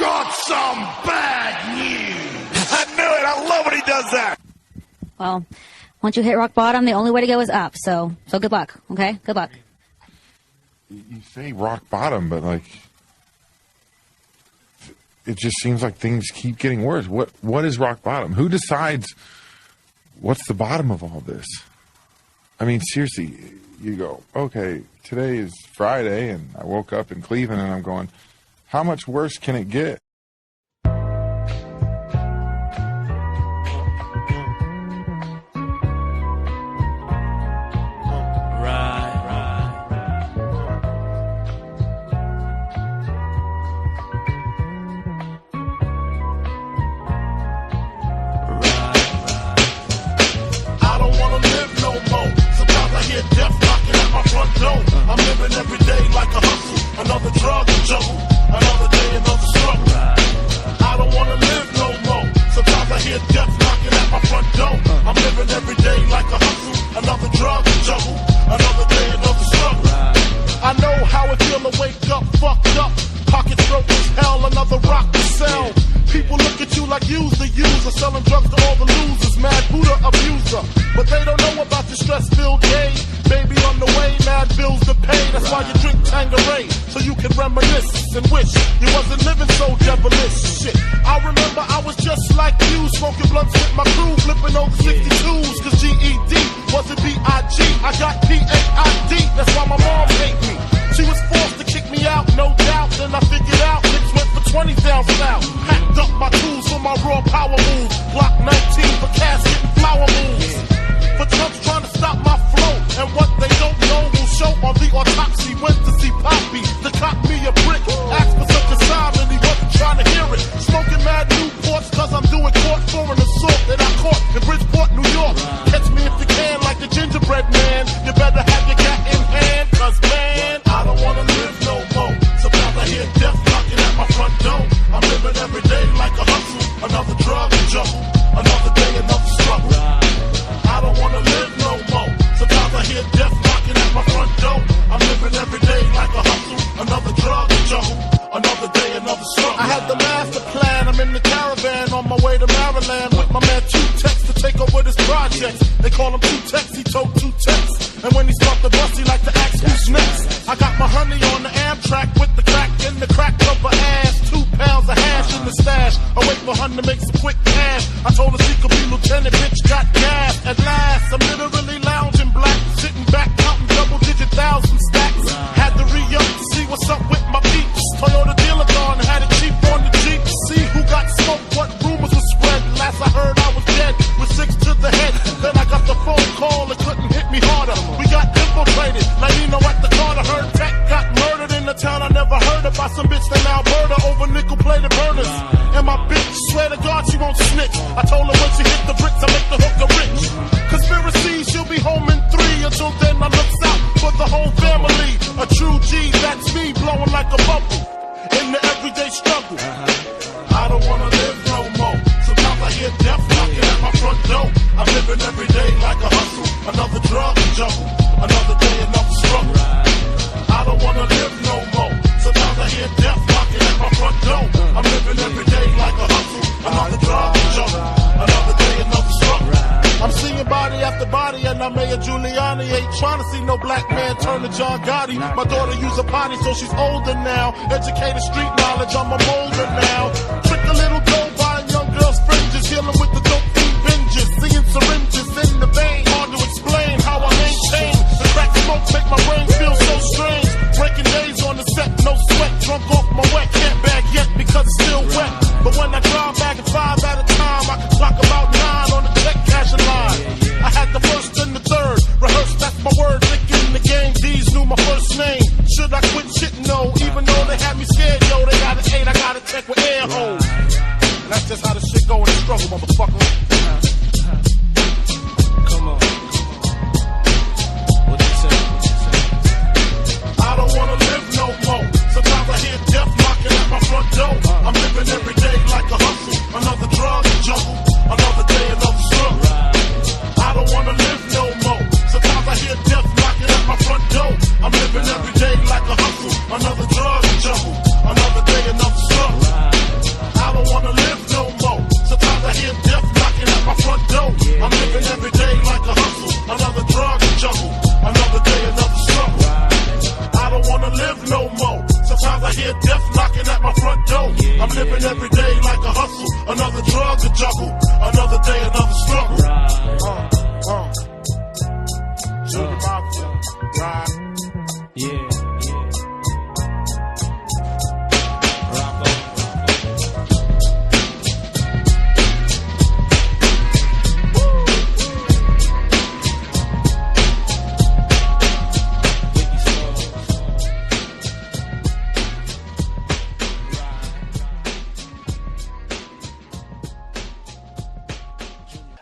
got some bad news. I knew it. I love when he does that. Well, once you hit rock bottom, the only way to go is up. So good luck, okay? Good luck. You say rock bottom, but, like, it just seems like things keep getting worse. What is rock bottom? Who decides what's the bottom of all this? I mean, seriously, you go, okay, today is Friday, and I woke up in Cleveland, and I'm going, how much worse can it get? I'm living every day like a hustle, another drug jungle, another day, another struggle. I don't want to live no more. Sometimes I hear death knocking at my front door. I'm living every day like a hustle, another drug jungle, another day, another struggle. I know how it feel to wake up fucked up, pockets broke as hell, another rock to sell. People look at you like you's the user, selling drugs to all the losers, mad Buddha abuser. But they don't know about the stress-filled day. Baby on the way, mad bills to pay. That's why you drink Tanqueray, so you can reminisce and wish you wasn't living so devilish. Shit, I remember I was just like you, smoking blunts with my crew, flipping over 62s, cause GED wasn't B.I.G. I got P.A.I.D. That's why my mom hate me. She was forced to kick me out, no doubt. Then I figured out niggas went for 20 down south. Packed up my tools for my raw power move. Block 19 for casket and flower moves. For Trump's trying to stop my flow. And what they don't know will show on the autopsy. Went to see Poppy to cop me a brick. Asked for such a sign and he wasn't trying to hear it. Smoking mad Newports cause I'm doing court for an assault that I caught in Bridgeport, New York. Catch me if you can like the gingerbread man. You better have your cat in hand, cause man, I don't wanna live no more. Sometimes I hear death knocking at my front door. I'm living every day like a hustle, another drug jungle, another day, another struggle. I don't wanna live no more. Sometimes I hear death knocking at my front door. I'm living every day like a hustle, another drug jungle, another day, another struggle. I had the master plan. I'm in the caravan on my way to Maryland with my man Two-Tex to take over this project. They call him Two-Tex, he told Two-Tex. And when he stopped the bus, he like to ask who's next. I got my honey on the Amtrak with the crack in the crack of her ass. 2 pounds of hash in the stash. I wait for her to make some quick cash. I told her she could be lieutenant, bitch got gas. At last, I'm literally lounging black, sitting back, counting double-digit thousand stacks. Had to re-up to see what's up with my peeps. Toyota dealer gone, had it cheap on the Jeep. See who got smoked, what rumors were spread. Last I heard I was dead, with 6 to the head. Then I got the phone call, it couldn't hit me harder. We got infiltrated, like you know at the Carter. Heard Tech got murdered in the town I never heard about. Some bitch in Alberta over nickel-plated burners. And my bitch, swear to God she won't snitch. I told her when she hit the bricks, I make the hooker rich. Conspiracy, she'll be home in 3. Until then I looks out for the whole family. A true G, that's me, blowing like a bubble in the everyday struggle. I don't wanna live no more. Sometimes I hear death knocking at my front door. I'm living every day like a hustle, another drug jungle, another day, another struggle. I don't wanna live no more. Sometimes I hear death knocking at my front door. I'm living every day like a hustle, another drug jungle, another day, another struggle. I'm seeing body after body and I'm Mayor Giuliani. Ain't trying to see no black man turn to John Gotti. My daughter use a potty so she's older now. Educated street knowledge, I'm a molder now. Trick a little dough, buying young girls fringes. Healing with the dope fiend binges. Seeing syringes in the vein. Hard to explain how I maintain. The crack smoke make my brain feel so strange. Breaking days on the set, no sweat. Drunk off my wet, can't bag yet because it's still wet. But when I drive back at 5 at a time, I can clock about 9 on the check cashing line. I had the first and the third, rehearsed, that's my word. Thinking the game, D's knew my first name. Should I quit shit? No, even though they had me scared, yo, they got an 8, I got a check with air holes. And that's just how the shit go in the struggle, motherfucker. Come on. What you say? I don't wanna live no more. Sometimes I hear death knocking at my front door. I'm living every day like a hustle, another drug jungle, another day, another struggle. I don't wanna live no more. Sometimes I hear death knocking at my front door. I'm living every day like a hustle, another drug jungle, another day, another struggle. hear death knocking at my front door. I'm living every day like a hustle, another drug to juggle, another day, another struggle. To the mafia, right? Yeah.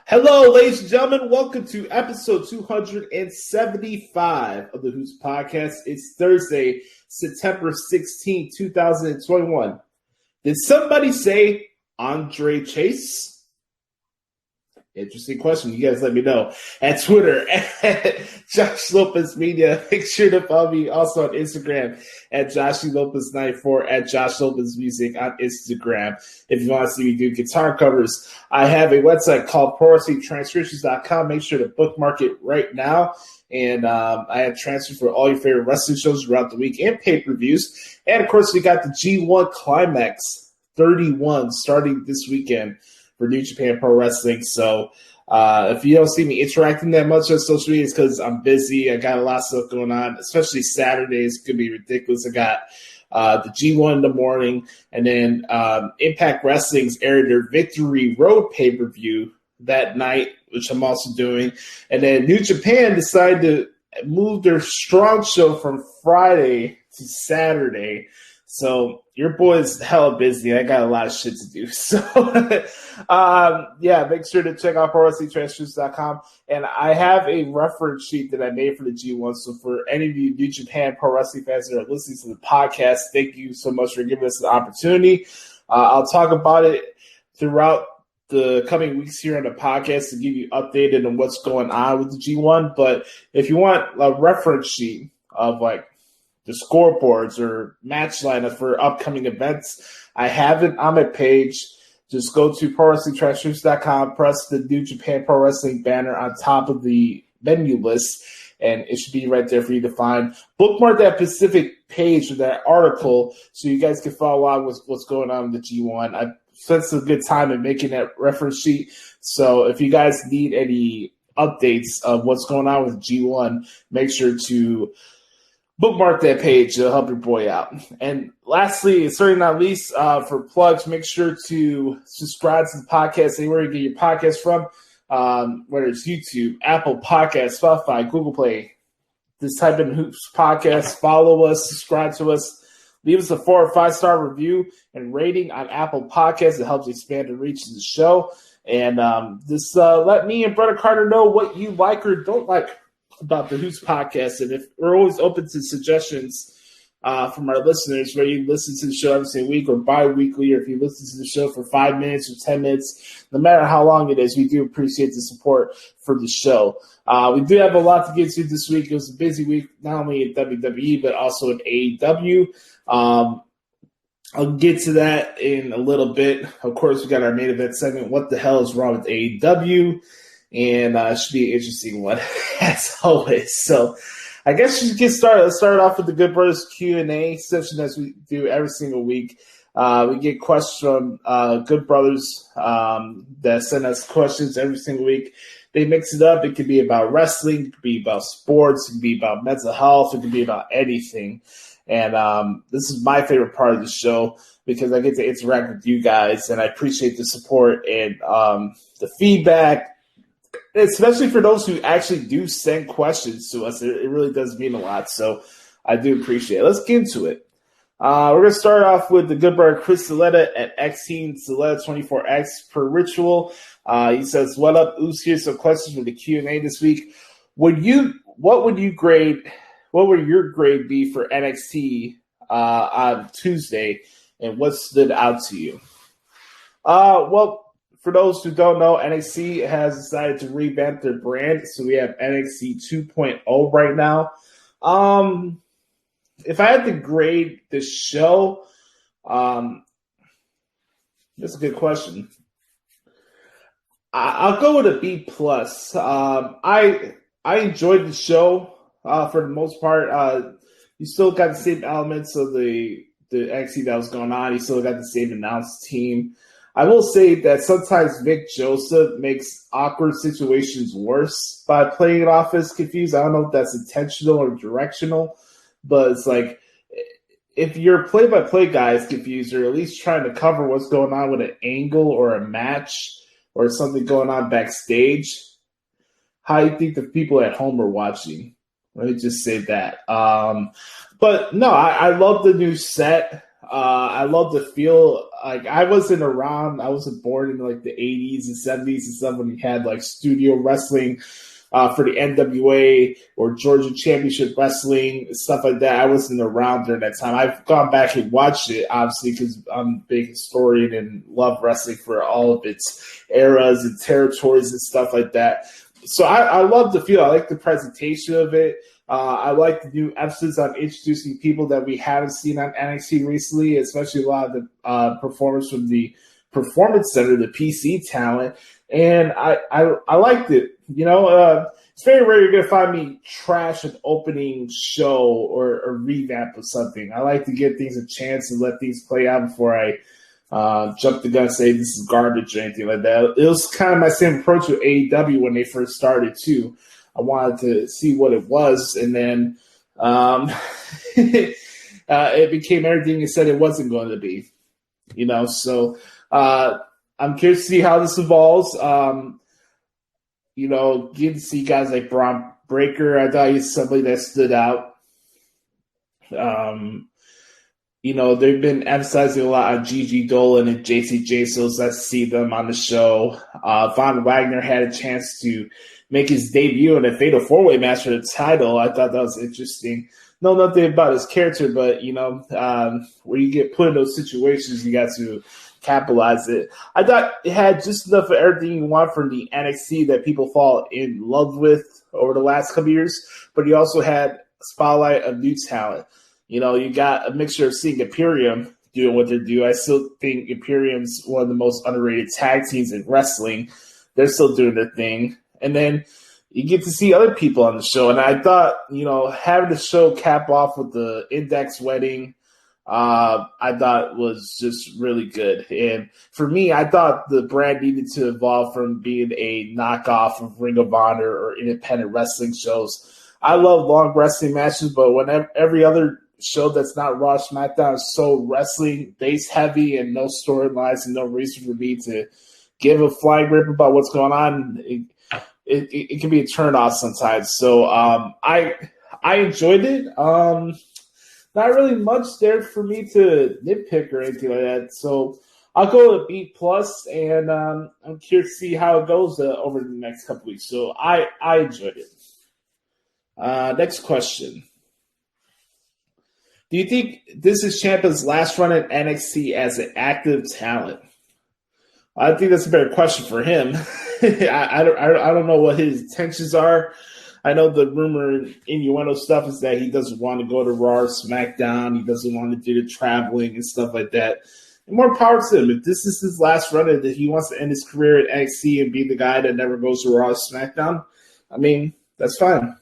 Hello, ladies and gentlemen. Welcome to episode 275 of the Hoots podcast. It's Thursday, September 16, 2021. Did somebody say Andre Chase? Interesting question. You guys let me know at Twitter at Josh Lopez Media. Make sure to follow me also on Instagram at Joshie Lopez 94 at Josh Lopez Music on Instagram. If you want to see me do guitar covers, I have a website called ProWrestlingTranscriptions.com. Make sure to bookmark it right now. And I have transfers for all your favorite wrestling shows throughout the week and pay-per-views. And, of course, we got the G1 Climax 31 starting this weekend for New Japan Pro Wrestling. So if you don't see me interacting that much on social media, it's because I'm busy. I got a lot of stuff going on, especially Saturdays. It's going to be ridiculous. I got the G1 in the morning, and then Impact Wrestling's aired their Victory Road pay-per-view that night, which I'm also doing. And then New Japan decided to move their Strong show from Friday to Saturday. So your boy's hella busy. I got a lot of shit to do. So, make sure to check out ProWrestlingTranscriptions.com. And I have a reference sheet that I made for the G1. So for any of you New Japan Pro Wrestling fans that are listening to the podcast, thank you so much for giving us the opportunity. I'll talk about it throughout the coming weeks here on the podcast to give you updated on what's going on with the G1. But if you want a reference sheet of like the scoreboards or match lineup for upcoming events, I have it on my page. Just go to ProWrestlingTranscriptions.com, press the New Japan Pro Wrestling banner on top of the menu list, and it should be right there for you to find. Bookmark that specific page or that article so you guys can follow along with what's going on with the G1. I spent some good time in making that reference sheet. So if you guys need any updates of what's going on with G1, make sure to bookmark that page to help your boy out. And lastly, and certainly not least, for plugs, make sure to subscribe to the podcast anywhere you get your podcast from, whether it's YouTube, Apple Podcasts, Spotify, Google Play. Just type in Hoops Podcast, follow us, subscribe to us, leave us a 4 or 5 star review and rating on Apple Podcasts. It helps expand the reach of the show. And just let me and Brother Carter know what you like or don't like about the Hoots podcast. And if we're always open to suggestions from our listeners, whether you listen to the show every single week or bi-weekly, or if you listen to the show for 5 minutes or 10 minutes, no matter how long it is, we do appreciate the support for the show. We do have a lot to get to this week. It was a busy week, not only in WWE, but also in AEW. I'll get to that in a little bit. Of course, we got our main event segment, What the Hell is Wrong with AEW? And it should be an interesting one, as always. So I guess we should get started. Let's start off with the Good Brothers Q&A session, as we do every single week. We get questions from Good Brothers that send us questions every single week. They mix it up. It could be about wrestling. It could be about sports. It could be about mental health. It could be about anything. And this is my favorite part of the show because I get to interact with you guys, and I appreciate the support and the feedback. Especially for those who actually do send questions to us. It really does mean a lot, so I do appreciate it. Let's get into it. We're going to start off with the good brother Chris Saletta at Xteen Saletta24X per ritual. He says, "What up, Oos? Here's some questions for the Q&A this week. What would your grade be for NXT on Tuesday, and what stood out to you?" For those who don't know, NXT has decided to revamp their brand, so we have NXT 2.0 right now. If I had to grade the show, that's a good question. I'll go with a B plus. I enjoyed the show for the most part. You still got the same elements of the the NXT that was going on. You still got the same announced team. I will say that sometimes Vic Joseph makes awkward situations worse by playing it off as confused. I don't know if that's intentional or directional, but it's like if your play-by-play guy is confused, or at least trying to cover what's going on with an angle or a match or something going on backstage, how do you think the people at home are watching? Let me just say that. But no, I love the new set. I love the feel. Like I wasn't around. I wasn't born in like the 80s and 70s and stuff when you had like studio wrestling for the NWA or Georgia Championship Wrestling, stuff like that. I wasn't around during that time. I've gone back and watched it, obviously, because I'm a big historian and love wrestling for all of its eras and territories and stuff like that. So I love the feel. I like the presentation of it. I like the new emphasis on introducing people that we haven't seen on NXT recently, especially a lot of the performers from the Performance Center, the PC talent. And I liked it. You know, it's very rare you're going to find me trash an opening show or revamp of something. I like to give things a chance and let things play out before I jump the gun and say this is garbage or anything like that. It was kind of my same approach with AEW when they first started, too. I wanted to see what it was, and then it became everything you said it wasn't going to be. You know, so I'm curious to see how this evolves. You know, getting to see guys like Braun Breaker, I thought he's somebody that stood out. You know, they've been emphasizing a lot on Gigi Dolan and JCJ, so let's see them on the show. Von Wagner had a chance to make his debut in a Fatal 4-Way match for the title. I thought that was interesting. Know nothing about his character, but, you know, where you get put in those situations, you got to capitalize it. I thought it had just enough of everything you want from the NXT that people fall in love with over the last couple years, but you also had a spotlight of new talent. You know, you got a mixture of seeing Imperium doing what they do. I still think Imperium's one of the most underrated tag teams in wrestling. They're still doing their thing. And then you get to see other people on the show. And I thought, you know, having the show cap off with the Index wedding, I thought was just really good. And for me, I thought the brand needed to evolve from being a knockoff of Ring of Honor or independent wrestling shows. I love long wrestling matches, but whenever every other show that's not Raw, SmackDown is so wrestling base heavy and no storylines and no reason for me to give a flying rip about what's going on, it can be a turn off sometimes. So I enjoyed it. Not really much there for me to nitpick or anything like that. So I'll go with B+, and I'm curious to see how it goes over the next couple weeks. So I enjoyed it. Next question. Do you think this is Ciampa's last run at NXT as an active talent? I think that's a better question for him. I don't know what his intentions are. I know the rumor and innuendo stuff is that he doesn't want to go to Raw or SmackDown. He doesn't want to do the traveling and stuff like that. And more power to him. If this is his last run and that he wants to end his career at NXT and be the guy that never goes to Raw or SmackDown, I mean, that's fine.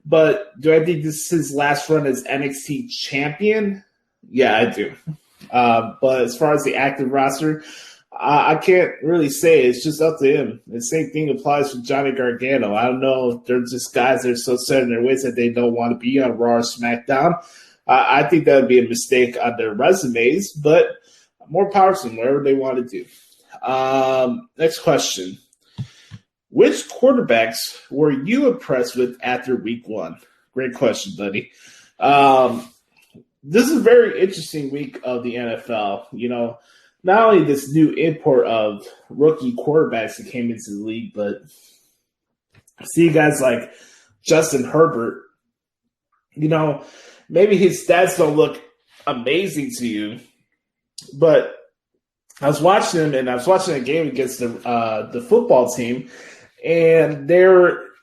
But do I think this is his last run as NXT champion? Yeah, I do. But as far as the active roster, I can't really say. It's just up to him. The same thing applies for Johnny Gargano. I don't know if they're just guys that are so set in their ways that they don't want to be on Raw or SmackDown. I think that would be a mistake on their resumes, but more power to them, whatever they want to do. Next question. Which quarterbacks were you impressed with after week 1? Great question, buddy. This is a very interesting week of the NFL. You know, not only this new import of rookie quarterbacks that came into the league, but see guys like Justin Herbert. You know, maybe his stats don't look amazing to you, but I was watching him, and I was watching a game against the football team, and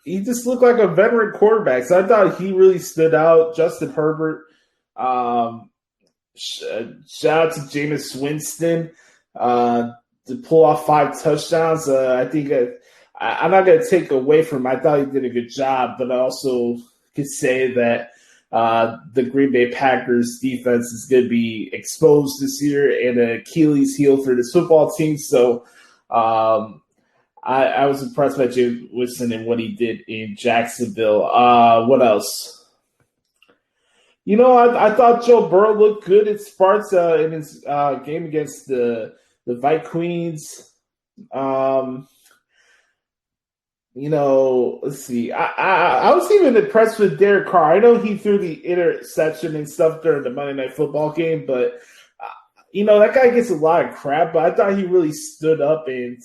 he just looked like a veteran quarterback. So I thought he really stood out. Justin Herbert. Shout out to Jameis Winston to pull off 5 touchdowns. I think I'm not going to take away from him. I thought he did a good job, but I also could say that the Green Bay Packers defense is going to be exposed this year and an Achilles heel for this football team. So I was impressed by Jay Wilson and what he did in Jacksonville. What else? I thought Joe Burrow looked good at Sparks in his game against the Vikings. Let's see. I was even impressed with Derek Carr. I know he threw the interception and stuff during the Monday Night Football game, but that guy gets a lot of crap. But I thought he really stood up and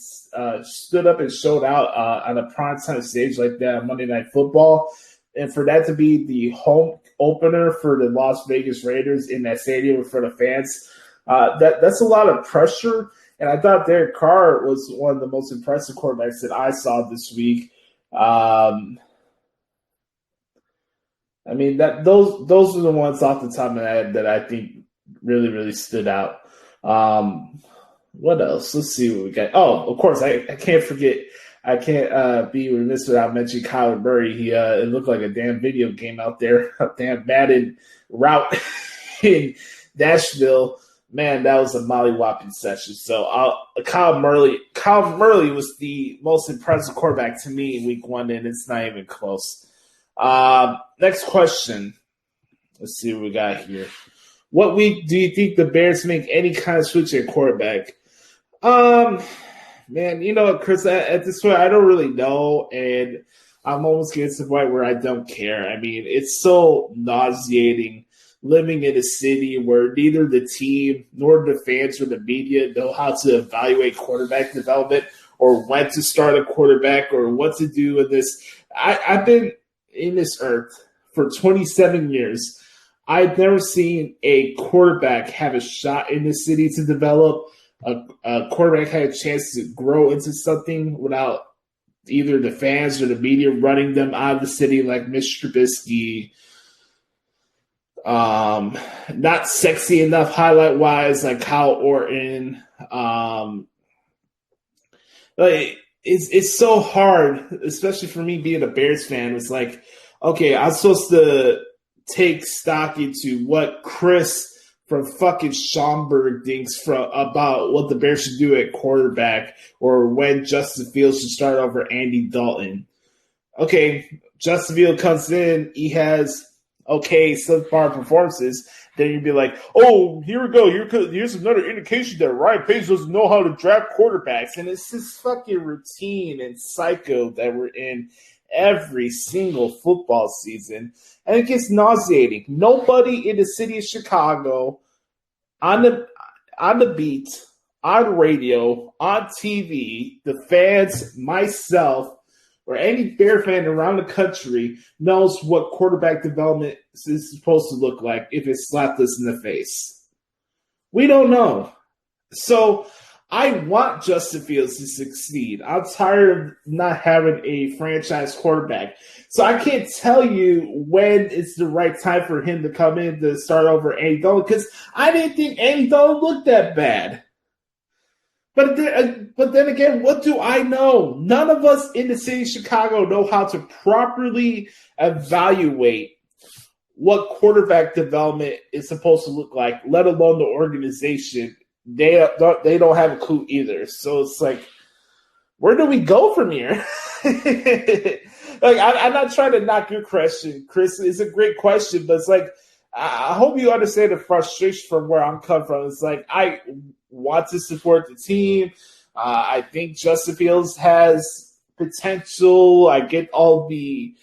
showed out on a primetime stage like that on Monday Night Football, and for that to be the home opener for the Las Vegas Raiders in that stadium in front of fans, that's a lot of pressure. And I thought Derek Carr was one of the most impressive quarterbacks that I saw this week. Those are the ones off the top of my head that I think really, really stood out. What else? Let's see what we got. Oh, of course, I can't forget. I can't be remiss without mentioning Kyler Murray. It looked like a damn video game out there, a damn Madden route in Nashville. Man, that was a molly-whopping session. So Kyle Murray was the most impressive quarterback to me in week 1, and it's not even close. Next question. Let's see what we got here. What week do you think the Bears make any kind of switch at quarterback? Man, Chris, at this point, I don't really know, and I'm almost getting to the point where I don't care. I mean, it's so nauseating living in a city where neither the team nor the fans or the media know how to evaluate quarterback development or when to start a quarterback or what to do with this. I've been in this earth for 27 years. I've never seen a quarterback have a shot in the city to develop. A quarterback had a chance to grow into something without either the fans or the media running them out of the city like Mitch Trubisky. Not sexy enough highlight wise like Kyle Orton. It's so hard, especially for me being a Bears fan. It's like, okay, I'm supposed to take stock into what Chris from fucking Schaumburg thinks about what the Bears should do at quarterback or when Justin Fields should start over Andy Dalton. Okay, Justin Fields comes in, he has subpar performances, then you'd be like, oh, here we go. Here's another indication that Ryan Pace doesn't know how to draft quarterbacks. And it's this fucking routine and psycho that we're in every single football season. And it gets nauseating. Nobody in the city of Chicago, on the beat, on radio, on TV, the fans, myself, or any Bear fan around the country knows what quarterback development is supposed to look like if it slapped us in the face. We don't know. So I want Justin Fields to succeed. I'm tired of not having a franchise quarterback. So I can't tell you when it's the right time for him to come in to start over Andy Dalton because I didn't think Andy Dalton looked that bad. But then again, what do I know? None of us in the city of Chicago know how to properly evaluate what quarterback development is supposed to look like, let alone the organization. They don't have a clue either. So it's like, where do we go from here? I'm not trying to knock your question, Chris. It's a great question, but it's like, I hope you understand the frustration from where I'm coming from. It's like, I want to support the team. I think Justin Fields has potential. I get all the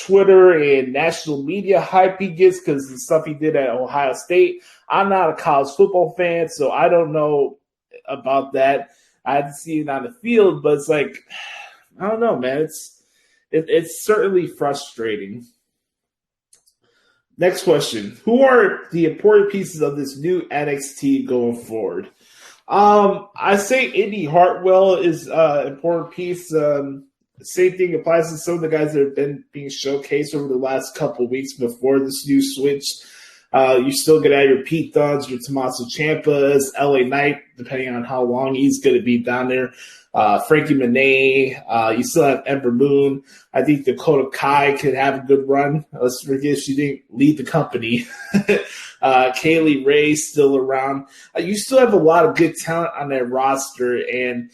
Twitter and national media hype he gets because the stuff he did at Ohio State. I'm not a college football fan, so I don't know about that. I had to see it on the field, but it's like, I don't know, man. It's certainly frustrating. Next question. Who are the important pieces of this new NXT going forward? I say Indy Hartwell is an important piece. Same thing applies to some of the guys that have been being showcased over the last couple of weeks before this new switch. You're still going to have your Pete Dunnes, your Tommaso Ciampas, LA Knight, depending on how long he's going to be down there. Frankie Monet. You still have Ember Moon. I think Dakota Kai could have a good run. Let's forget she didn't lead the company. Kaylee Ray's still around. You still have a lot of good talent on that roster. And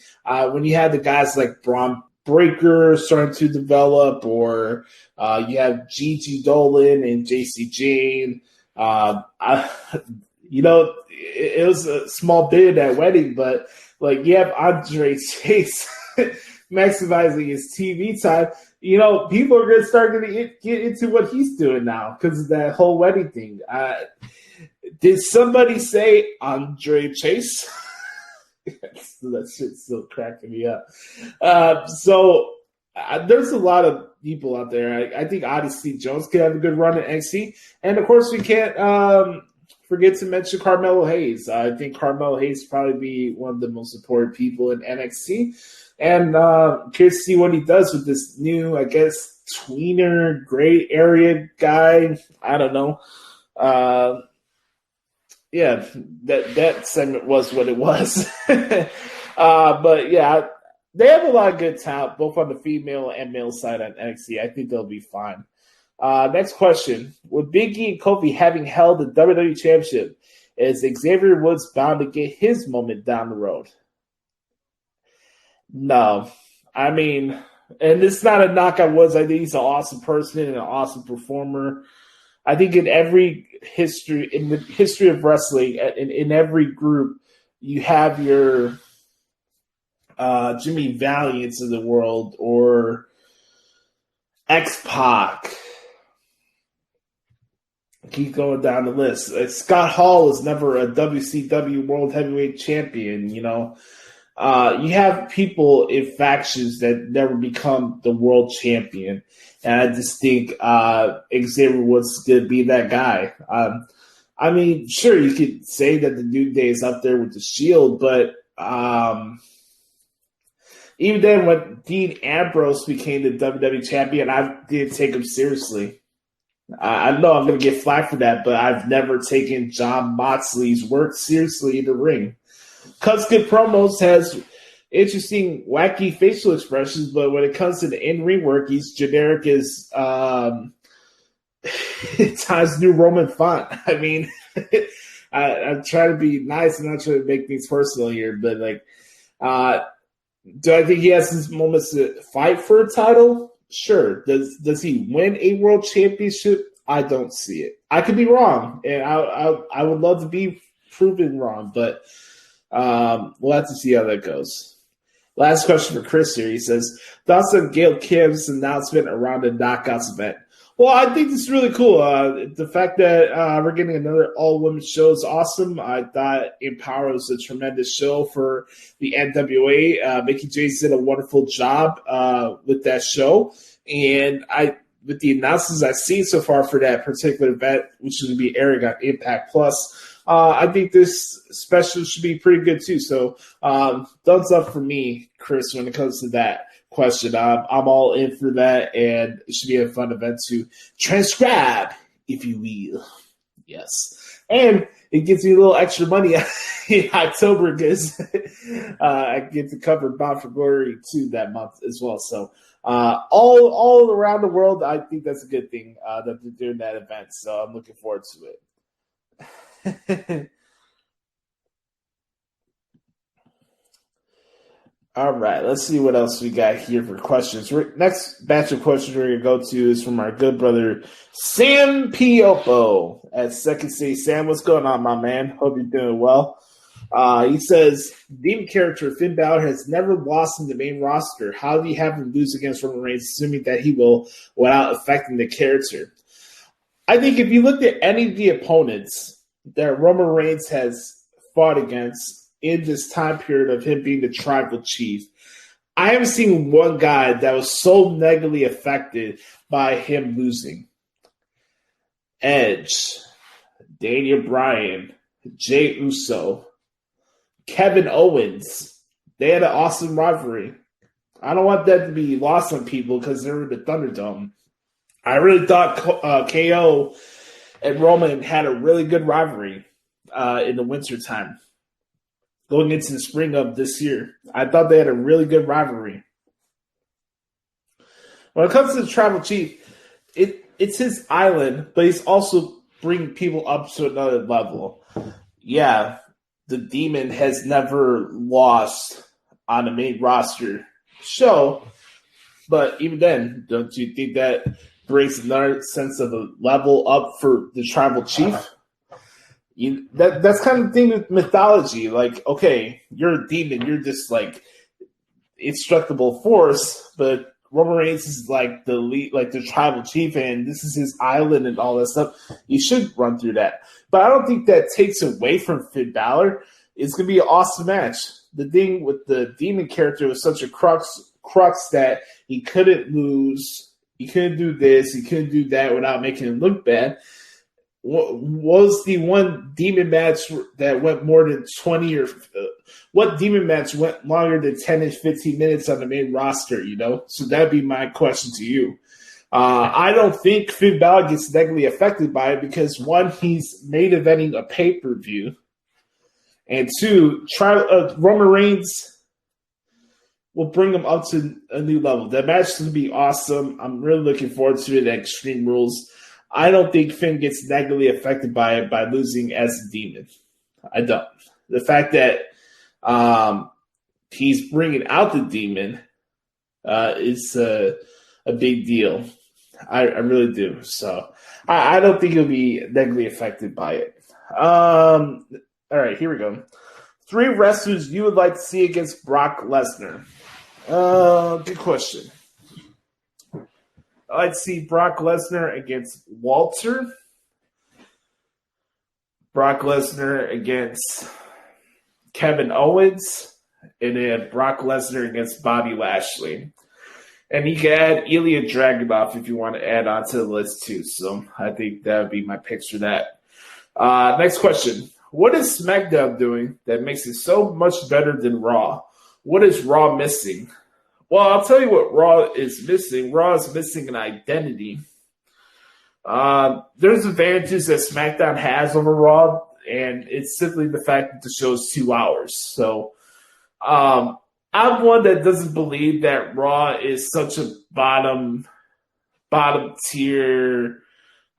when you have the guys like Braun Breaker starting to develop, or you have Gigi Dolan and JC Jane, it was a small bid at wedding, but like you have Andre Chase maximizing his TV time. People are going to start to get into what he's doing now because of that whole wedding thing. Did somebody say Andre Chase? That shit's still cracking me up. There's a lot of people out there. I think Odyssey Jones could have a good run at NXT. And, of course, we can't forget to mention Carmelo Hayes. I think Carmelo Hayes will probably be one of the most important people in NXT. And curious to see what he does with this new, I guess, tweener, gray area guy. I don't know. Yeah, that segment was what it was. But, yeah, they have a lot of good talent, both on the female and male side on NXT. I think they'll be fine. Next question. With Big E and Kofi having held the WWE Championship, is Xavier Woods bound to get his moment down the road? No. I mean, and it's not a knock on Woods. I think he's an awesome person and an awesome performer. I think in the history of wrestling, in every group, you have your Jimmy Valiants of the world, or X-Pac. Keep going down the list. Scott Hall is never a WCW World Heavyweight Champion, You have people in factions that never become the world champion. And I just think Xavier Woods is going to be that guy. I mean, sure, you could say that the New Day is up there with the Shield, but even then, when Dean Ambrose became the WWE champion, I didn't take him seriously. I know I'm going to get flack for that, but I've never taken Jon Moxley's work seriously in the ring. Cuts good promos, has interesting, wacky facial expressions, but when it comes to the in-ring work, he's generic as Times New Roman font. I mean, I'm trying to be nice and not trying to make things personal here, but do I think he has his moments to fight for a title? Sure. Does he win a world championship? I don't see it. I could be wrong, and I would love to be proven wrong, but we'll have to see how that goes. Last question for Chris here. He says, thoughts on Gail Kim's announcement around the Knockouts event? Well, I think this is really cool. The fact that we're getting another all-women show is awesome. I thought Empower was a tremendous show for the NWA. Mickey James did a wonderful job with that show. And with the announcements I've seen so far for that particular event, which is going to be airing on Impact Plus, I think this special should be pretty good too. So thumbs up for me, Chris, when it comes to that question. I'm all in for that, and it should be a fun event to transcribe, if you will. Yes. And it gives me a little extra money in October because I get to cover Bound for Glory 2 that month as well. So all around the world, I think that's a good thing that they're doing that event. So I'm looking forward to it. All right, let's see what else we got here for questions. Next batch of questions we're going to go to is from our good brother, Sam Piopo at Second City. Sam, what's going on, my man? Hope you're doing well. He says, Demon character Finn Balor has never lost in the main roster. How do you have him lose against Roman Reigns, assuming that he will, without affecting the character? I think if you looked at any of the opponents that Roman Reigns has fought against in this time period of him being the tribal chief, I haven't seen one guy that was so negatively affected by him losing. Edge, Daniel Bryan, Jey Uso, Kevin Owens. They had an awesome rivalry. I don't want that to be lost on people because they're in the Thunderdome. I really thought KO and Roman had a really good rivalry in the wintertime. Going into the spring of this year, I thought they had a really good rivalry. When it comes to the Tribal Chief, it's his island, but he's also bringing people up to another level. Yeah, the Demon has never lost on a main roster show, but even then, don't you think that brings another sense of a level up for the Tribal Chief? That's kind of the thing with mythology. Like, okay, you're a demon, you're this like indestructible force, but Roman Reigns is like the lead, like the Tribal Chief, and this is his island and all that stuff. You should run through that, but I don't think that takes away from Finn Balor. It's gonna be an awesome match. The thing with the Demon character was such a crux that he couldn't lose. He couldn't do this. He couldn't do that without making him look bad. What was the one Demon match that went more than 20 or what Demon match went longer than 10 and 15 minutes on the main roster, you know? So that'd be my question to you. I don't think Finn Balor gets negatively affected by it because, one, he's main eventing a pay-per-view, and two, Roman Reigns will bring him up to a new level. That match is going to be awesome. I'm really looking forward to it at Extreme Rules. I don't think Finn gets negatively affected by it by losing as a Demon. I don't. The fact that he's bringing out the Demon is a big deal. I really do. So I don't think he'll be negatively affected by it. All right, here we go. 3 wrestlers you would like to see against Brock Lesnar. Good question. I'd like to see Brock Lesnar against Walter. Brock Lesnar against Kevin Owens. And then Brock Lesnar against Bobby Lashley. And you can add Ilya Dragunov if you want to add on to the list too. So I think that would be my picks for that. Next question. What is SmackDown doing that makes it so much better than Raw? What is Raw missing? Well, I'll tell you what Raw is missing. Raw is missing an identity. There's advantages that SmackDown has over Raw, and it's simply the fact that the show is 2 hours. So I'm one that doesn't believe that Raw is such a bottom tier,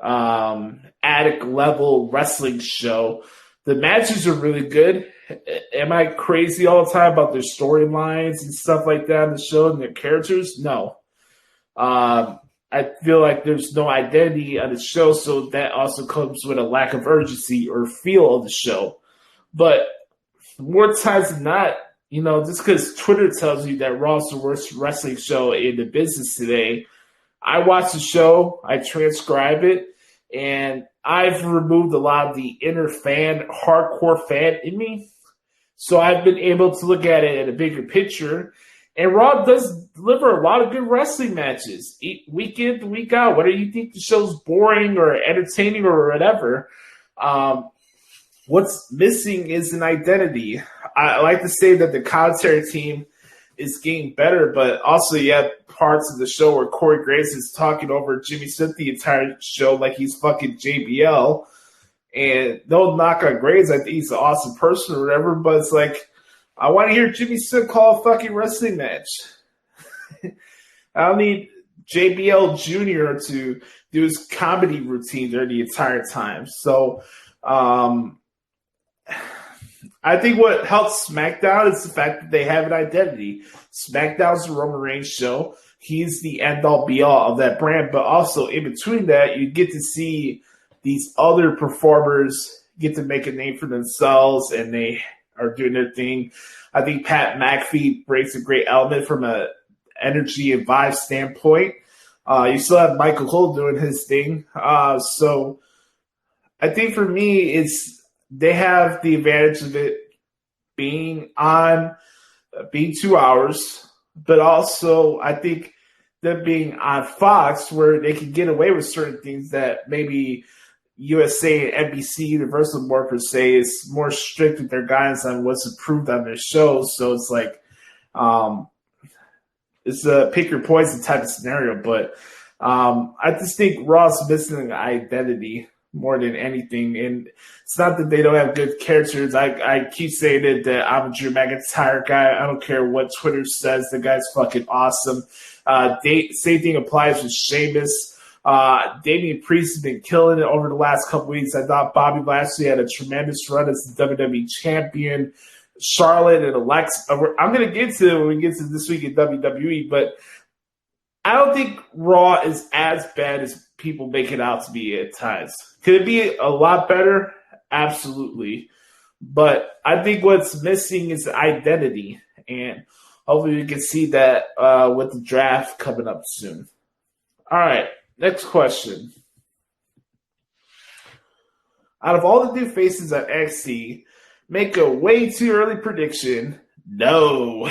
attic level wrestling show. The matches are really good. Am I crazy all the time about their storylines and stuff like that in the show and their characters? No. I feel like there's no identity on the show, so that also comes with a lack of urgency or feel of the show. But more times than not, you know, just because Twitter tells you that Raw is the worst wrestling show in the business today, I watch the show, I transcribe it, and I've removed a lot of the inner hardcore fan in me. So I've been able to look at it in a bigger picture. And Raw does deliver a lot of good wrestling matches week in, week out. Whether you think the show's boring or entertaining or whatever, what's missing is an identity. I like to say that the commentary team is getting better, but also you have parts of the show where Corey Graves is talking over Jimmy Smith the entire show like he's fucking JBL. And no knock on Graves, I think he's an awesome person or whatever, but it's like, I want to hear Jimmy Smith call a fucking wrestling match. I don't need JBL Jr. to do his comedy routine during the entire time. So I think what helps SmackDown is the fact that they have an identity. SmackDown's the Roman Reigns show. He's the end-all, be-all of that brand. But also, in between that, you get to see these other performers get to make a name for themselves, and they are doing their thing. I think Pat McAfee brings a great element from an energy and vibe standpoint. You still have Michael Cole doing his thing. So I think for me, they have the advantage of it being 2 hours, but also I think them being on Fox where they can get away with certain things that maybe USA and NBC Universal workers say is more strict with their guidance on what's approved on their shows. So it's like it's a pick your poison type of scenario. But I just think Raw's missing an identity more than anything. And it's not that they don't have good characters. I keep saying it that I'm a Drew McIntyre guy. I don't care what Twitter says. The guy's fucking awesome. Same thing applies with Sheamus. Damian Priest has been killing it over the last couple weeks. I thought Bobby Lashley had a tremendous run as the WWE champion. Charlotte and Alexa. I'm going to get to it when we get to this week in WWE, but I don't think Raw is as bad as people make it out to be at times. Could it be a lot better? Absolutely. But I think what's missing is identity, and hopefully we can see that with the draft coming up soon. All right. Next question. Out of all the new faces at NXT, make a way too early prediction. No.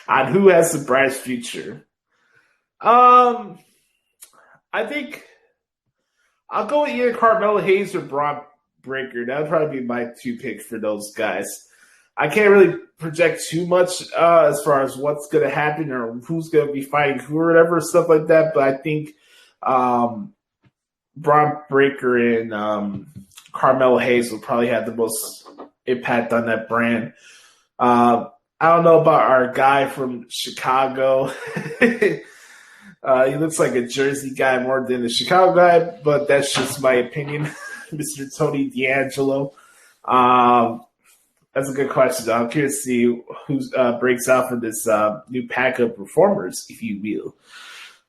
On who has the brightest future. I think I'll go with either Carmelo Hayes or Braun Breaker. That would probably be my two picks for those guys. I can't really project too much as far as what's going to happen or who's going to be fighting who or whatever, stuff like that. But I think Braun Breaker and Carmelo Hayes will probably have the most impact on that brand. I don't know about our guy from Chicago. He looks like a Jersey guy more than a Chicago guy, but that's just my opinion. Mr. Tony D'Angelo. That's a good question. I'm curious to see who breaks out for this new pack of performers, if you will.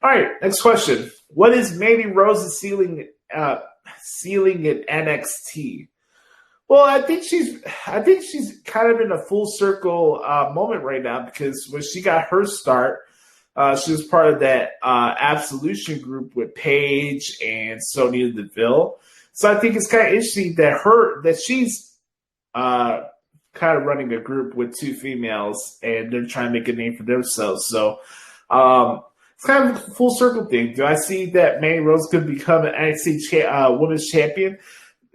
All right, next question. What is Mandy Rose's ceiling at NXT? Well, I think she's kind of in a full circle moment right now, because when she got her start, she was part of that Absolution group with Paige and Sonya Deville. So I think it's kind of interesting that she's kind of running a group with two females, and they're trying to make a name for themselves. So it's kind of a full circle thing. Do I see that Mandy Rose could become an NXT Women's Champion?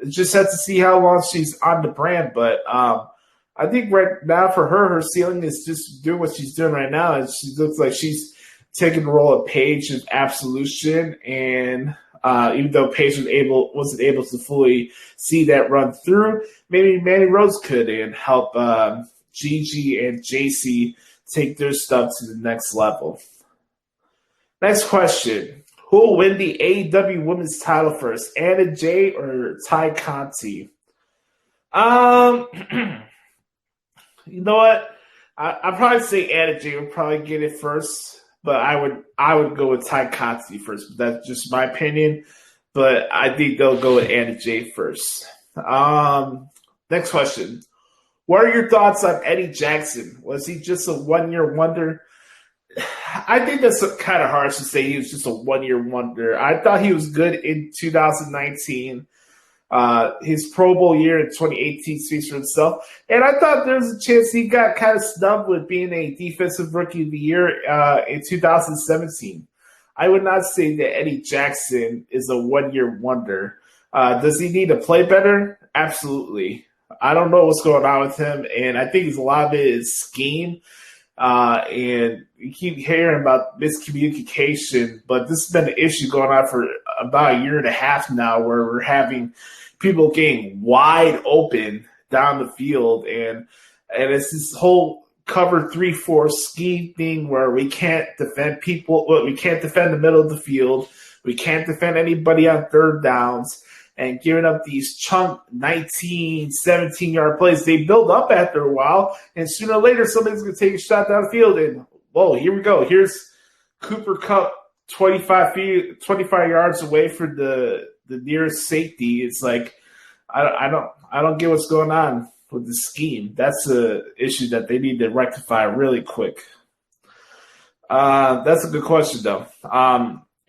Just have to see how long she's on the brand. But I think right now for her ceiling is just doing what she's doing right now. And she looks like she's taking the role of Paige of Absolution, and even though Paige wasn't able to fully see that run through, maybe Mandy Rose could and help Gigi and JC take their stuff to the next level. Next question. Who will win the AEW Women's title first, Anna Jay or Ty Conti? You know what? I'd probably say Anna Jay would probably get it first, but I would go with Ty Conti first. That's just my opinion, but I think they'll go with Anna Jay first. Next question. What are your thoughts on Eddie Jackson? Was he just a one-year wonder? I think that's kind of harsh to say he was just a one-year wonder. I thought he was good in 2019. His Pro Bowl year in 2018 speaks for himself. And I thought there was a chance he got kind of snubbed with being a Defensive Rookie of the Year in 2017. I would not say that Eddie Jackson is a one-year wonder. Does he need to play better? Absolutely. I don't know what's going on with him, and I think a lot of it is scheme. And you keep hearing about miscommunication, but this has been an issue going on for about a year and a half now, where we're having people getting wide open down the field, and it's this whole cover 3-4 scheme thing where we can't defend people. We can't defend the middle of the field. We can't defend anybody on third downs, and giving up these chunk 19, 17-yard plays. They build up after a while, and sooner or later somebody's going to take a shot downfield, and, whoa, here we go. Here's Cooper Kupp 25 yards away for the nearest safety. It's like, I don't get what's going on with the scheme. That's an issue that they need to rectify really quick. That's a good question, though.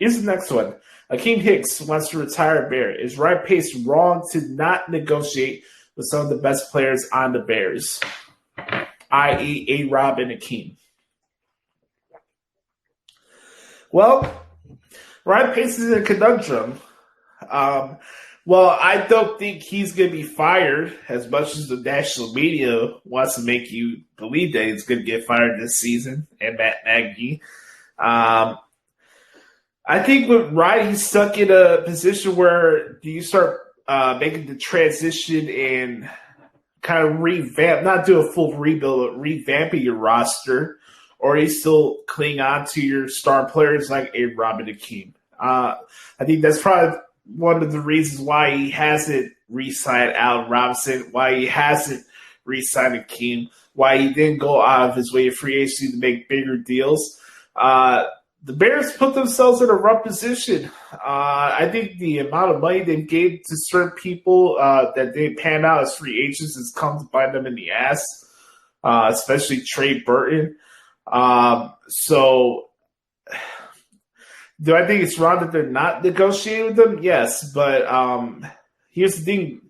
Here's the next one. Akeem Hicks wants to retire a Bear. Is Ryan Pace wrong to not negotiate with some of the best players on the Bears, i.e. A-Rob and Akeem? Well, Ryan Pace is in a conundrum. Well, I don't think he's going to be fired as much as the national media wants to make you believe that he's going to get fired this season, and Matt Nagy. I think with Ryan, he's stuck in a position where do you start making the transition and kind of revamp, not do a full rebuild, but revamping your roster, or you still cling on to your star players like a Robin Akeem. I think that's probably one of the reasons why he hasn't re-signed Allen Robinson, why he hasn't re-signed Akeem, why he didn't go out of his way of free agency to make bigger deals. The Bears put themselves in a rough position. I think the amount of money they gave to certain people that they pan out as free agents has come to bite them in the ass, especially Trey Burton. So do I think it's wrong that they're not negotiating with them? Yes, but here's the thing.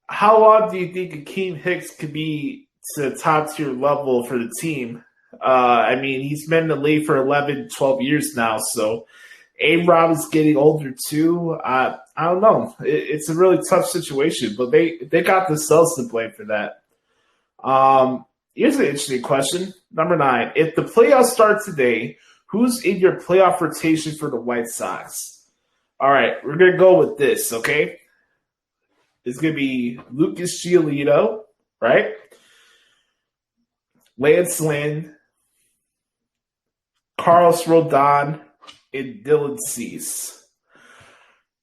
How long do you think Akeem Hicks could be to the top tier level for the team? I mean, he's been in the league for 11, 12 years now, so A-Rob is getting older too. I don't know. It's a really tough situation, but they got themselves to blame for that. Here's an interesting question. Number 9. If the playoffs start today, who's in your playoff rotation for the White Sox? All right, we're going to go with this, okay? It's going to be Lucas Giolito, right? Lance Lynn, Carlos Rodon, and Dylan Cease.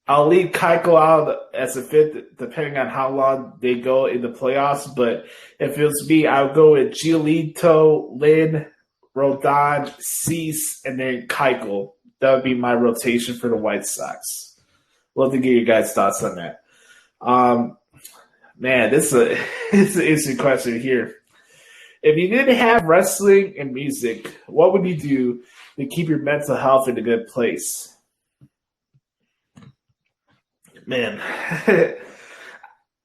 I'll leave Keiko out as a fifth, depending on how long they go in the playoffs. But if it was me, I would go with Giolito, Lynn, Rodon, Cease, and then Keiko. That would be my rotation for the White Sox. Love to get your guys' thoughts on that. Man, this is it's an interesting question here. If you didn't have wrestling and music, what would you do to keep your mental health in a good place? Man,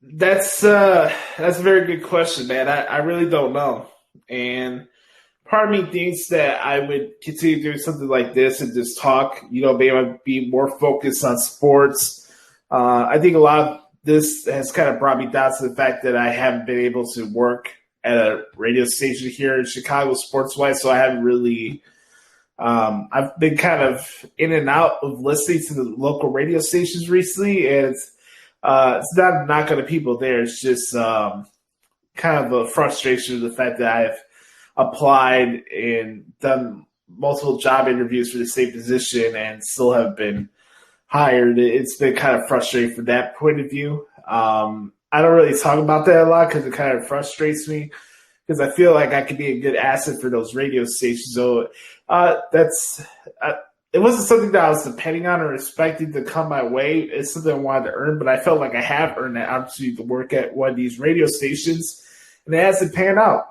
that's a very good question, man. I really don't know. And part of me thinks that I would continue doing something like this and just talk, maybe I'd be more focused on sports. I think a lot of this has kind of brought me down to the fact that I haven't been able to work at a radio station here in Chicago sports-wise, so I haven't really I've been kind of in and out of listening to the local radio stations recently, and it's not knocking the people there. It's just kind of a frustration of the fact that I've applied and done multiple job interviews for the same position and still haven't been hired. It's been kind of frustrating from that point of view. I don't really talk about that a lot because it kind of frustrates me because I feel like I could be a good asset for those radio stations. So it wasn't something that I was depending on or expecting to come my way. It's something I wanted to earn, but I felt like I have earned that opportunity to work at one of these radio stations, and it hasn't panned out.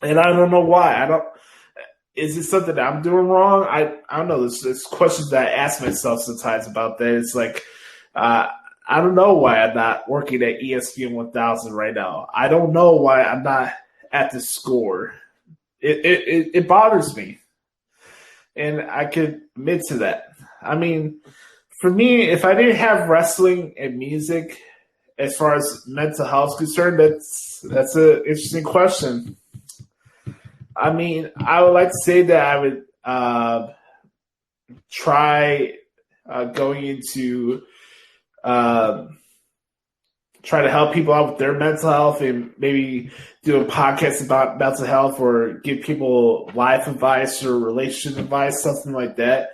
And I don't know why. Is it something that I'm doing wrong? I don't know. There's questions that I ask myself sometimes about that. It's like, I don't know why I'm not working at ESPN 1000 right now. I don't know why I'm not at the Score. It bothers me. And I could admit to that. I mean, for me, if I didn't have wrestling and music, as far as mental health is concerned, that's an interesting question. I mean, I would like to say that I would try going into try to help people out with their mental health and maybe do a podcast about mental health or give people life advice or relationship advice, something like that.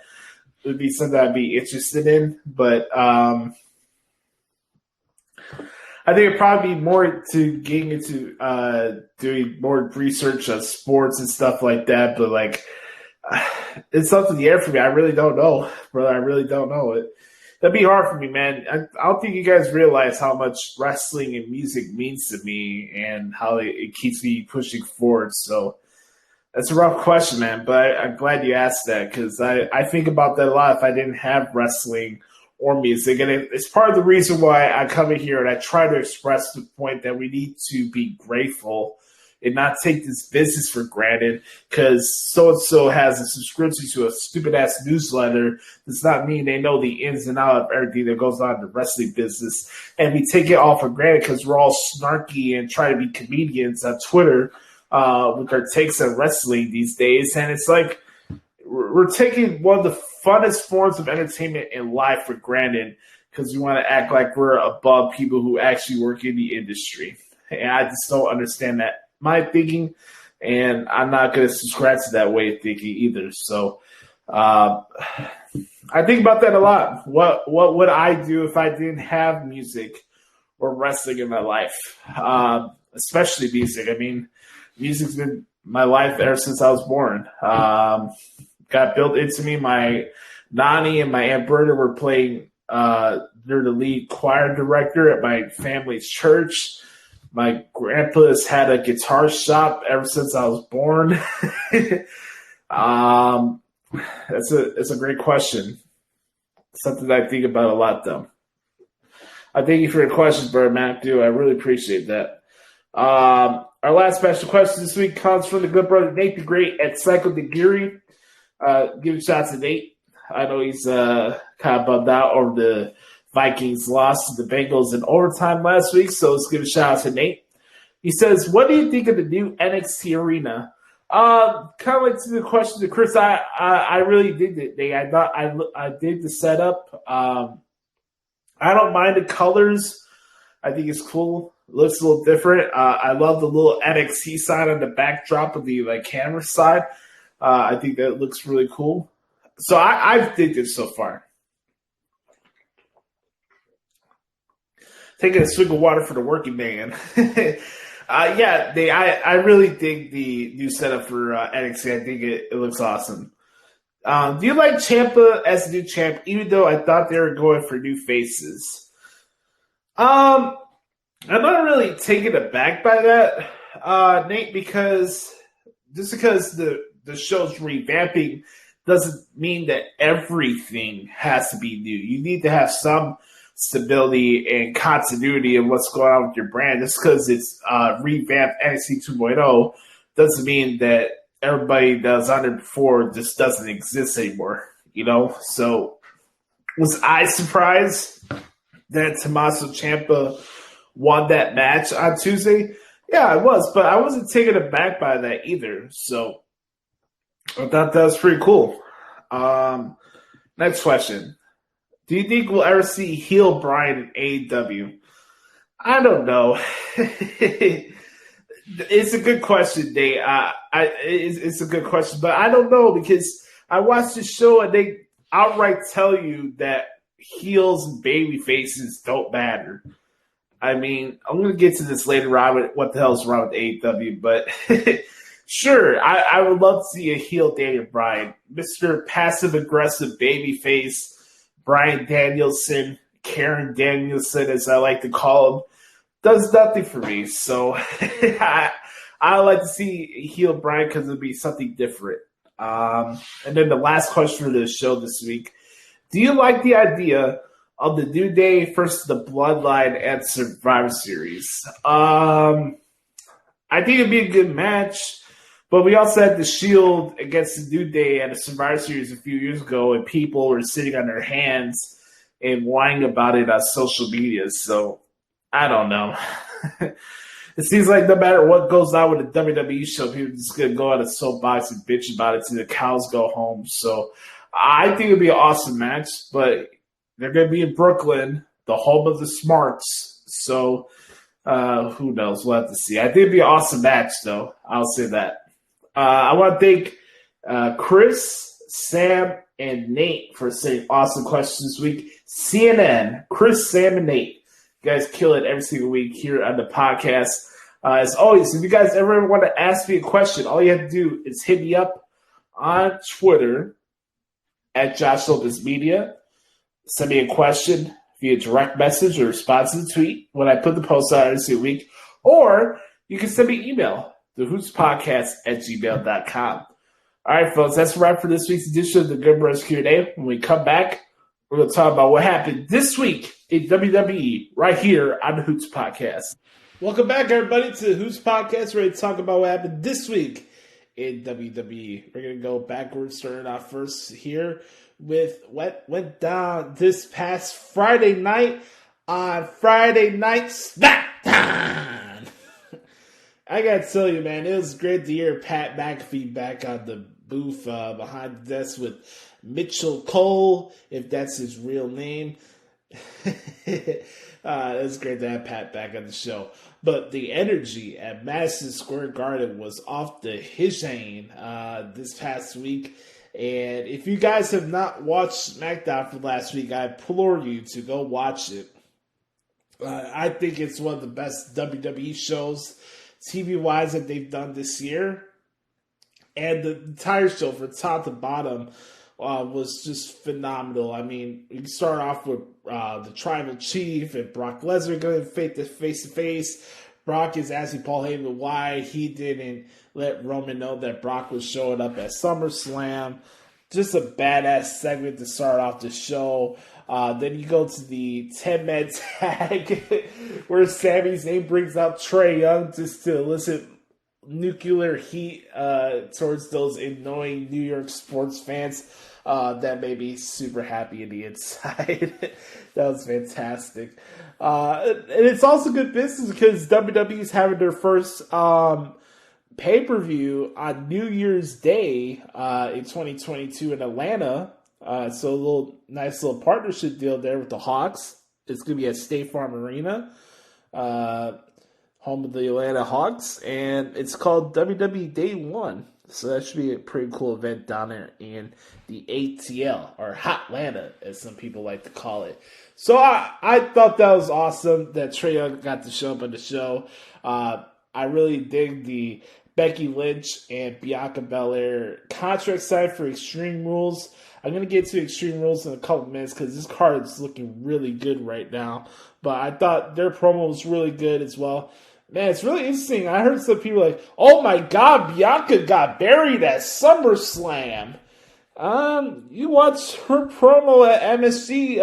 It would be something I'd be interested in. But I think it'd probably be more to getting into doing more research on sports and stuff like that. But, it's up in the air for me. I really don't know, brother. I really don't know. That'd be hard for me, man. I don't think you guys realize how much wrestling and music means to me and how it keeps me pushing forward. So that's a rough question, man. But I'm glad you asked that because I think about that a lot if I didn't have wrestling or music. And it's part of the reason why I come in here and I try to express the point that we need to be grateful and not take this business for granted because so-and-so has a subscription to a stupid-ass newsletter does not mean they know the ins and outs of everything that goes on in the wrestling business. And we take it all for granted because we're all snarky and try to be comedians on Twitter with our takes on wrestling these days. And it's like we're taking one of the funnest forms of entertainment in life for granted because we want to act like we're above people who actually work in the industry. And I just don't understand that my thinking, and I'm not going to subscribe to that way of thinking either. So I think about that a lot. What would I do if I didn't have music or wrestling in my life? Especially music. I mean, music's been my life ever since I was born. Got built into me. My Nani and my Aunt Berta were playing. They're the lead choir director at my family's church. My grandpa's had a guitar shop ever since I was born. It's a great question. Something that I think about a lot, though. I thank you for your questions, Birdman. I really appreciate that. Our last special question this week comes from the good brother Nate the Great at Psycho Degiri. Give a shout out to Nate. I know he's kind of bummed out over the Vikings loss to the Bengals in overtime last week, so let's give a shout out to Nate. He says, what do you think of the new NXT arena? Kind of like to the question to Chris, I really did it, Nate. I thought I did the setup. I don't mind the colors. I think it's cool. It looks a little different. I love the little NXT sign on the backdrop of the camera side. I think that looks really cool. So I dig it so far. Taking a swig of water for the working man. I really dig the new setup for NXT. I think it looks awesome. Do you like Ciampa as the new champ, even though I thought they were going for new faces? I'm not really taken aback by that, Nate, because just because the show's revamping doesn't mean that everything has to be new. You need to have some stability and continuity of what's going on with your brand. Just because it's revamped NXT 2.0 doesn't mean that everybody that was on it before just doesn't exist anymore, you know? So was I surprised that Tommaso Ciampa won that match on Tuesday? Yeah, I was, but I wasn't taken aback by that either. So I thought that was pretty cool. Next question. Do you think we'll ever see heel Bryan in AEW? I don't know. It's a good question, Nate. It's a good question, but I don't know because I watched the show and they outright tell you that heels and baby faces don't matter. I mean, I'm going to get to this later on with what the hell's wrong with AEW, but sure, I would love to see a heel Daniel Bryan. Mr. Passive-Aggressive Babyface, Bryan Danielson, Karen Danielson, as I like to call him, does nothing for me. So I like to see heel Bryan because it would be something different. And then the last question for the show this week. Do you like the idea of the New Day versus the Bloodline at Survivor Series? I think it'd be a good match. But we also had the Shield against the New Day at a Survivor Series a few years ago, and people were sitting on their hands and whining about it on social media. So, I don't know. It seems like no matter what goes on with the WWE show, people are just going to go on a soapbox and bitch about it till the cows go home. So, I think it would be an awesome match, but they're going to be in Brooklyn, the home of the Smarts. So, who knows? We'll have to see. I think it'd be an awesome match, though. I'll say that. I want to thank Chris, Sam, and Nate for saying awesome questions this week. CNN, Chris, Sam, and Nate. You guys kill it every single week here on the podcast. As always, if you guys ever want to ask me a question, all you have to do is hit me up on Twitter at Josh Lopez Media. Send me a question via direct message or response to the tweet when I put the post out every single week. Or you can send me an email. The hootspodcast@gmail.com. All right, folks, that's a wrap for this week's edition of the Good Bros Q&A. When we come back, we're going to talk about what happened this week in WWE right here on the Hoots Podcast. Welcome back, everybody, to the Hoots Podcast. We're ready to talk about what happened this week in WWE. We're going to go backwards, starting off first here with what went down this past Friday night on Friday Night SmackDown. I gotta tell you, man, it was great to hear Pat McAfee back on booth behind the desk with Mitchell Cole, if that's his real name. It's great to have Pat back on the show. But the energy at Madison Square Garden was off the chain this past week. And if you guys have not watched SmackDown for last week, I implore you to go watch it. I think it's one of the best WWE shows, TV-wise, that they've done this year. And the entire show, from top to bottom, was just phenomenal. I mean, you start off with the Tribal Chief and Brock Lesnar going face-to-face. Brock is asking Paul Heyman why he didn't let Roman know that Brock was showing up at SummerSlam. Just a badass segment to start off the show. Then you go to the 10-man tag where Sami Zayn brings out Trae Young just to elicit nuclear heat towards those annoying New York sports fans that made me super happy in the inside. That was fantastic. And it's also good business because WWE is having their first pay-per-view on New Year's Day in 2022 in Atlanta. So nice little partnership deal there with the Hawks. It's going to be at State Farm Arena, home of the Atlanta Hawks, and it's called WWE Day 1. So that should be a pretty cool event down there in the ATL, or Hotlanta, as some people like to call it. So I thought that was awesome that Trae Young got to show up on the show. I really dig the Becky Lynch and Bianca Belair contract sign for Extreme Rules. I'm going to get to Extreme Rules in a couple minutes because this card is looking really good right now. But I thought their promo was really good as well. Man, it's really interesting. I heard some people like, oh my God, Bianca got buried at SummerSlam. You watch her promo at MSG,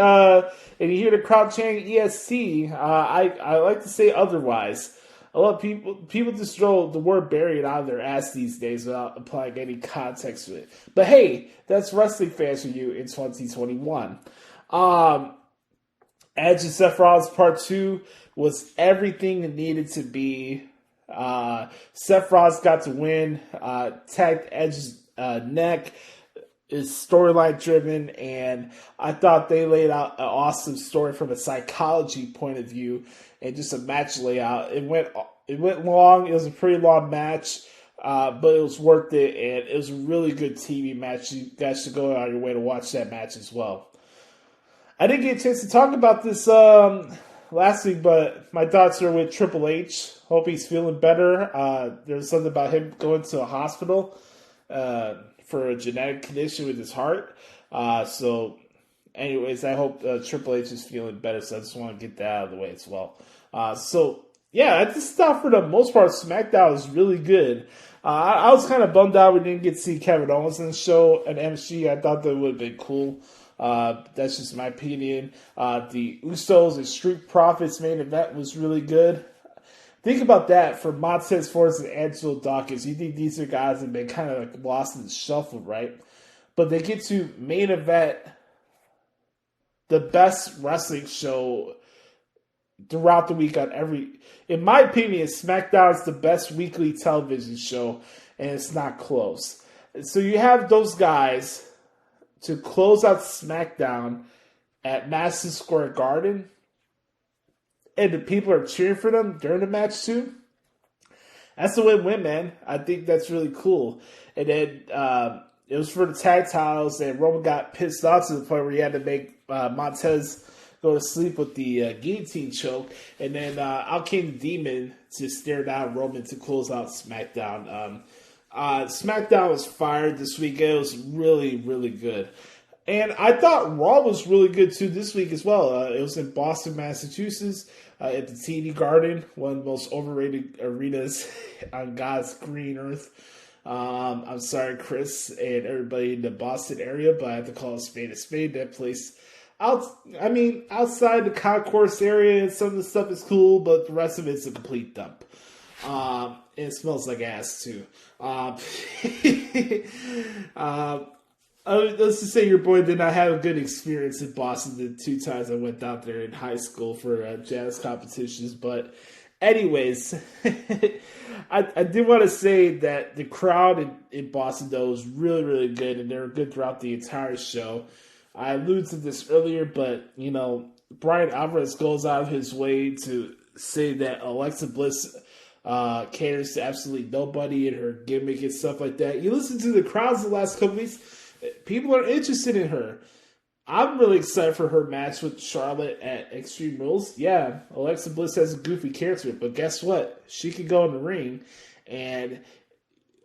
and you hear the crowd chanting EST. I like to say otherwise. A lot of people just throw the word buried out of their ass these days without applying any context to it. But hey, that's wrestling fans for you in 2021. Edge and Seth Rollins Part 2 was everything it needed to be. Seth Rollins got to win, tagged Edge's neck, is storyline driven, and I thought they laid out an awesome story from a psychology point of view and just a match layout. It went long. It was a pretty long match, but it was worth it, and it was a really good TV match. You guys should go out of your way to watch that match as well. I didn't get a chance to talk about this last week, but my thoughts are with Triple H. Hope he's feeling better. There's something about him going to a hospital for a genetic condition with his heart. So anyways, I hope Triple H is feeling better, so I just want to get that out of the way as well. So yeah, I just thought for the most part, SmackDown was really good. I was kind of bummed out we didn't get to see Kevin Owens in the show at MSG. I thought that would have been cool. That's just my opinion. The Usos and Street Profits main event was really good. Think about that for Montez Ford and Angelo Dawkins. You think these are guys that have been kind of like lost in the shuffle, right? But they get to main event the best wrestling show throughout the week on every. In my opinion, SmackDown is the best weekly television show, and it's not close. So you have those guys to close out SmackDown at Madison Square Garden, and the people are cheering for them during the match too. That's a win-win, man. I think that's really cool. And then it was for the tag titles, and Roman got pissed off to the point where he had to make Montez go to sleep with the guillotine choke. And then out came the Demon to stare down Roman to close out SmackDown. SmackDown was fired this week. It was really, really good. And I thought Raw was really good too this week as well. It was in Boston, Massachusetts, at the TD Garden, one of the most overrated arenas on God's green earth. I'm sorry, Chris, and everybody in the Boston area, but I have to call a spade a spade. That place, outside the concourse area, and some of the stuff is cool, but the rest of it's a complete dump. And it smells like ass too. Let's just say your boy did not have a good experience in Boston the 2 times I went out there in high school for jazz competitions. But Anyways, I did want to say that the crowd in Boston, though, was really, really good, and they were good throughout the entire show. I alluded to this earlier, but, Brian Alvarez goes out of his way to say that Alexa Bliss caters to absolutely nobody and her gimmick and stuff like that. You listen to the crowds the last couple weeks, people are interested in her. I'm really excited for her match with Charlotte at Extreme Rules. Yeah, Alexa Bliss has a goofy character, but guess what? She can go in the ring. And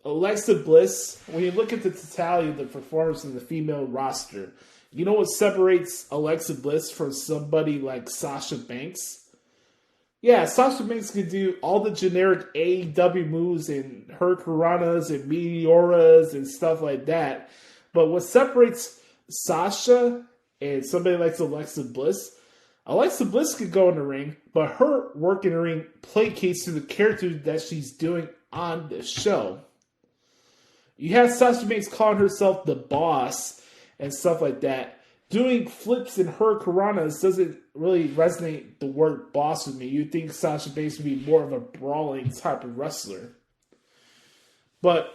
Alexa Bliss, when you look at the totality of the performance in the female roster, you know what separates Alexa Bliss from somebody like Sasha Banks? Yeah, Sasha Banks can do all the generic AEW moves and Hurricanranas and Meteoras and stuff like that. But what separates Sasha and somebody like Alexa Bliss could go in the ring, but her work in the ring placates to the character that she's doing on the show. You have Sasha Banks calling herself the boss and stuff like that. Doing flips and Hurricanranas doesn't really resonate the word boss with me. You'd think Sasha Banks would be more of a brawling type of wrestler. But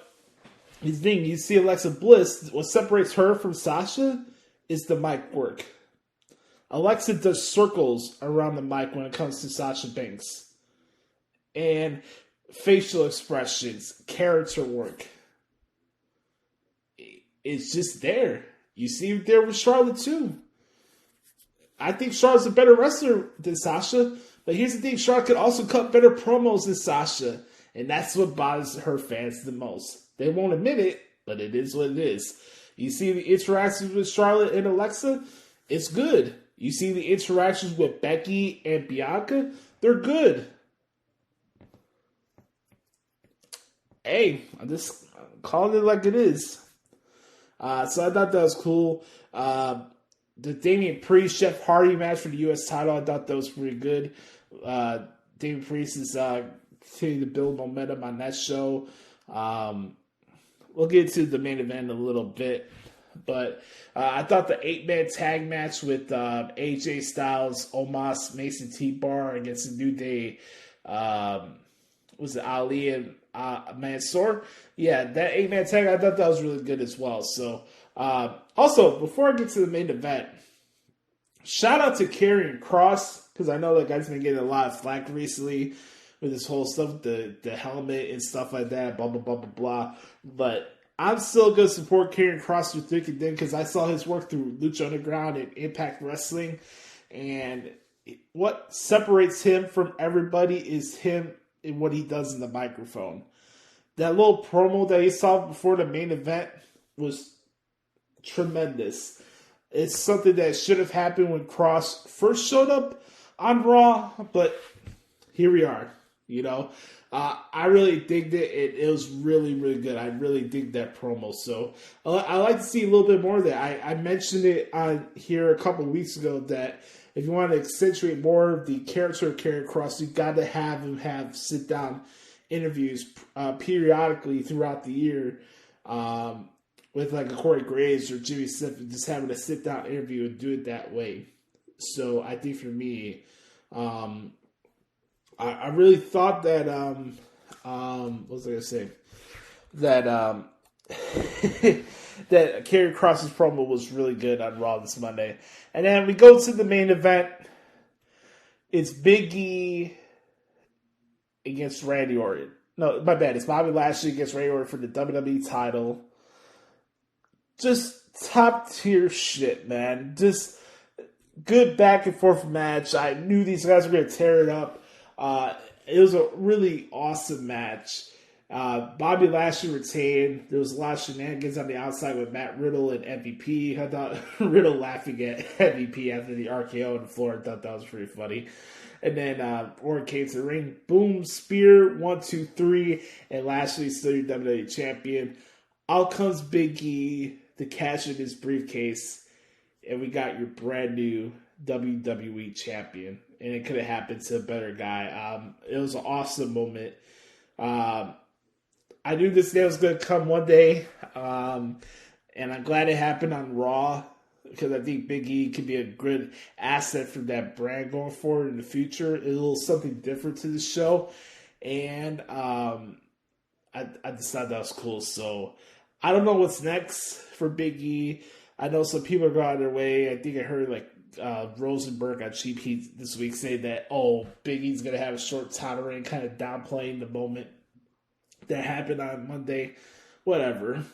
the thing, you see Alexa Bliss, what separates her from Sasha is the mic work. Alexa does circles around the mic when it comes to Sasha Banks. And facial expressions, character work. It's just there. You see it there with Charlotte too. I think Charlotte's a better wrestler than Sasha. But here's the thing, Charlotte could also cut better promos than Sasha. And that's what bothers her fans the most. They won't admit it, but it is what it is. You see the interactions with Charlotte and Alexa, it's good. You see the interactions with Becky and Bianca, they're good. Hey, I'm just calling it like it is. So I thought that was cool. The Damian Priest, Jeff Hardy match for the U.S. title, I thought that was pretty good. Damian Priest is continuing to build momentum on that show. We'll get to the main event in a little bit. But I thought the 8-man tag match with AJ Styles, Omos, Mason T-Bar against the New Day, was it Ali and Mansoor? Yeah, that 8-man tag, I thought that was really good as well. So, also, before I get to the main event, shout out to Karrion Kross, because I know that guy's been getting a lot of flack recently with this whole stuff, the helmet and stuff like that, blah, blah, blah, blah, blah. But I'm still going to support Karrion Kross through thick and thin because I saw his work through Lucha Underground and Impact Wrestling. And what separates him from everybody is him and what he does in the microphone. That little promo that he saw before the main event was tremendous. It's something that should have happened when Kross first showed up on Raw, but here we are, I really digged it. It was really, really good. I really dig that promo. So I like to see a little bit more of that. I mentioned it on here a couple of weeks ago that if you want to accentuate more of the character of Karrion Kross, you've got to have him have sit-down interviews periodically throughout the year with like a Corey Graves or Jimmy Smith, and just having a sit-down interview and do it that way. So I think for me, I really thought that what was I gonna say? That that Karrion Kross's promo was really good on Raw this Monday. And then we go to the main event. It's Big E against Randy Orton. No, my bad. It's Bobby Lashley against Randy Orton for the WWE title. Just top tier shit, man. Just good back and forth match. I knew these guys were gonna tear it up. It was a really awesome match. Bobby Lashley retained. There was a lot of shenanigans on the outside with Matt Riddle and MVP. I thought Riddle laughing at MVP after the RKO on the floor. I thought that was pretty funny. And then Orton came to the ring. Boom, spear, 1, 2, 3. And Lashley's still your WWE champion. Out comes Big E to cash in his briefcase. And we got your brand new WWE champion. And it could have happened to a better guy. It was an awesome moment. I knew this day was going to come one day. And I'm glad it happened on Raw. because I think Big E could be a good asset for that brand going forward in the future. A little something different to the show. And I decided that was cool. So I don't know what's next for Big E. I know some people are going out of their way. I think I heard like Rosenberg on Cheap Heat this week say that, Big E's going to have a short title reign, kind of downplaying the moment that happened on Monday. Whatever.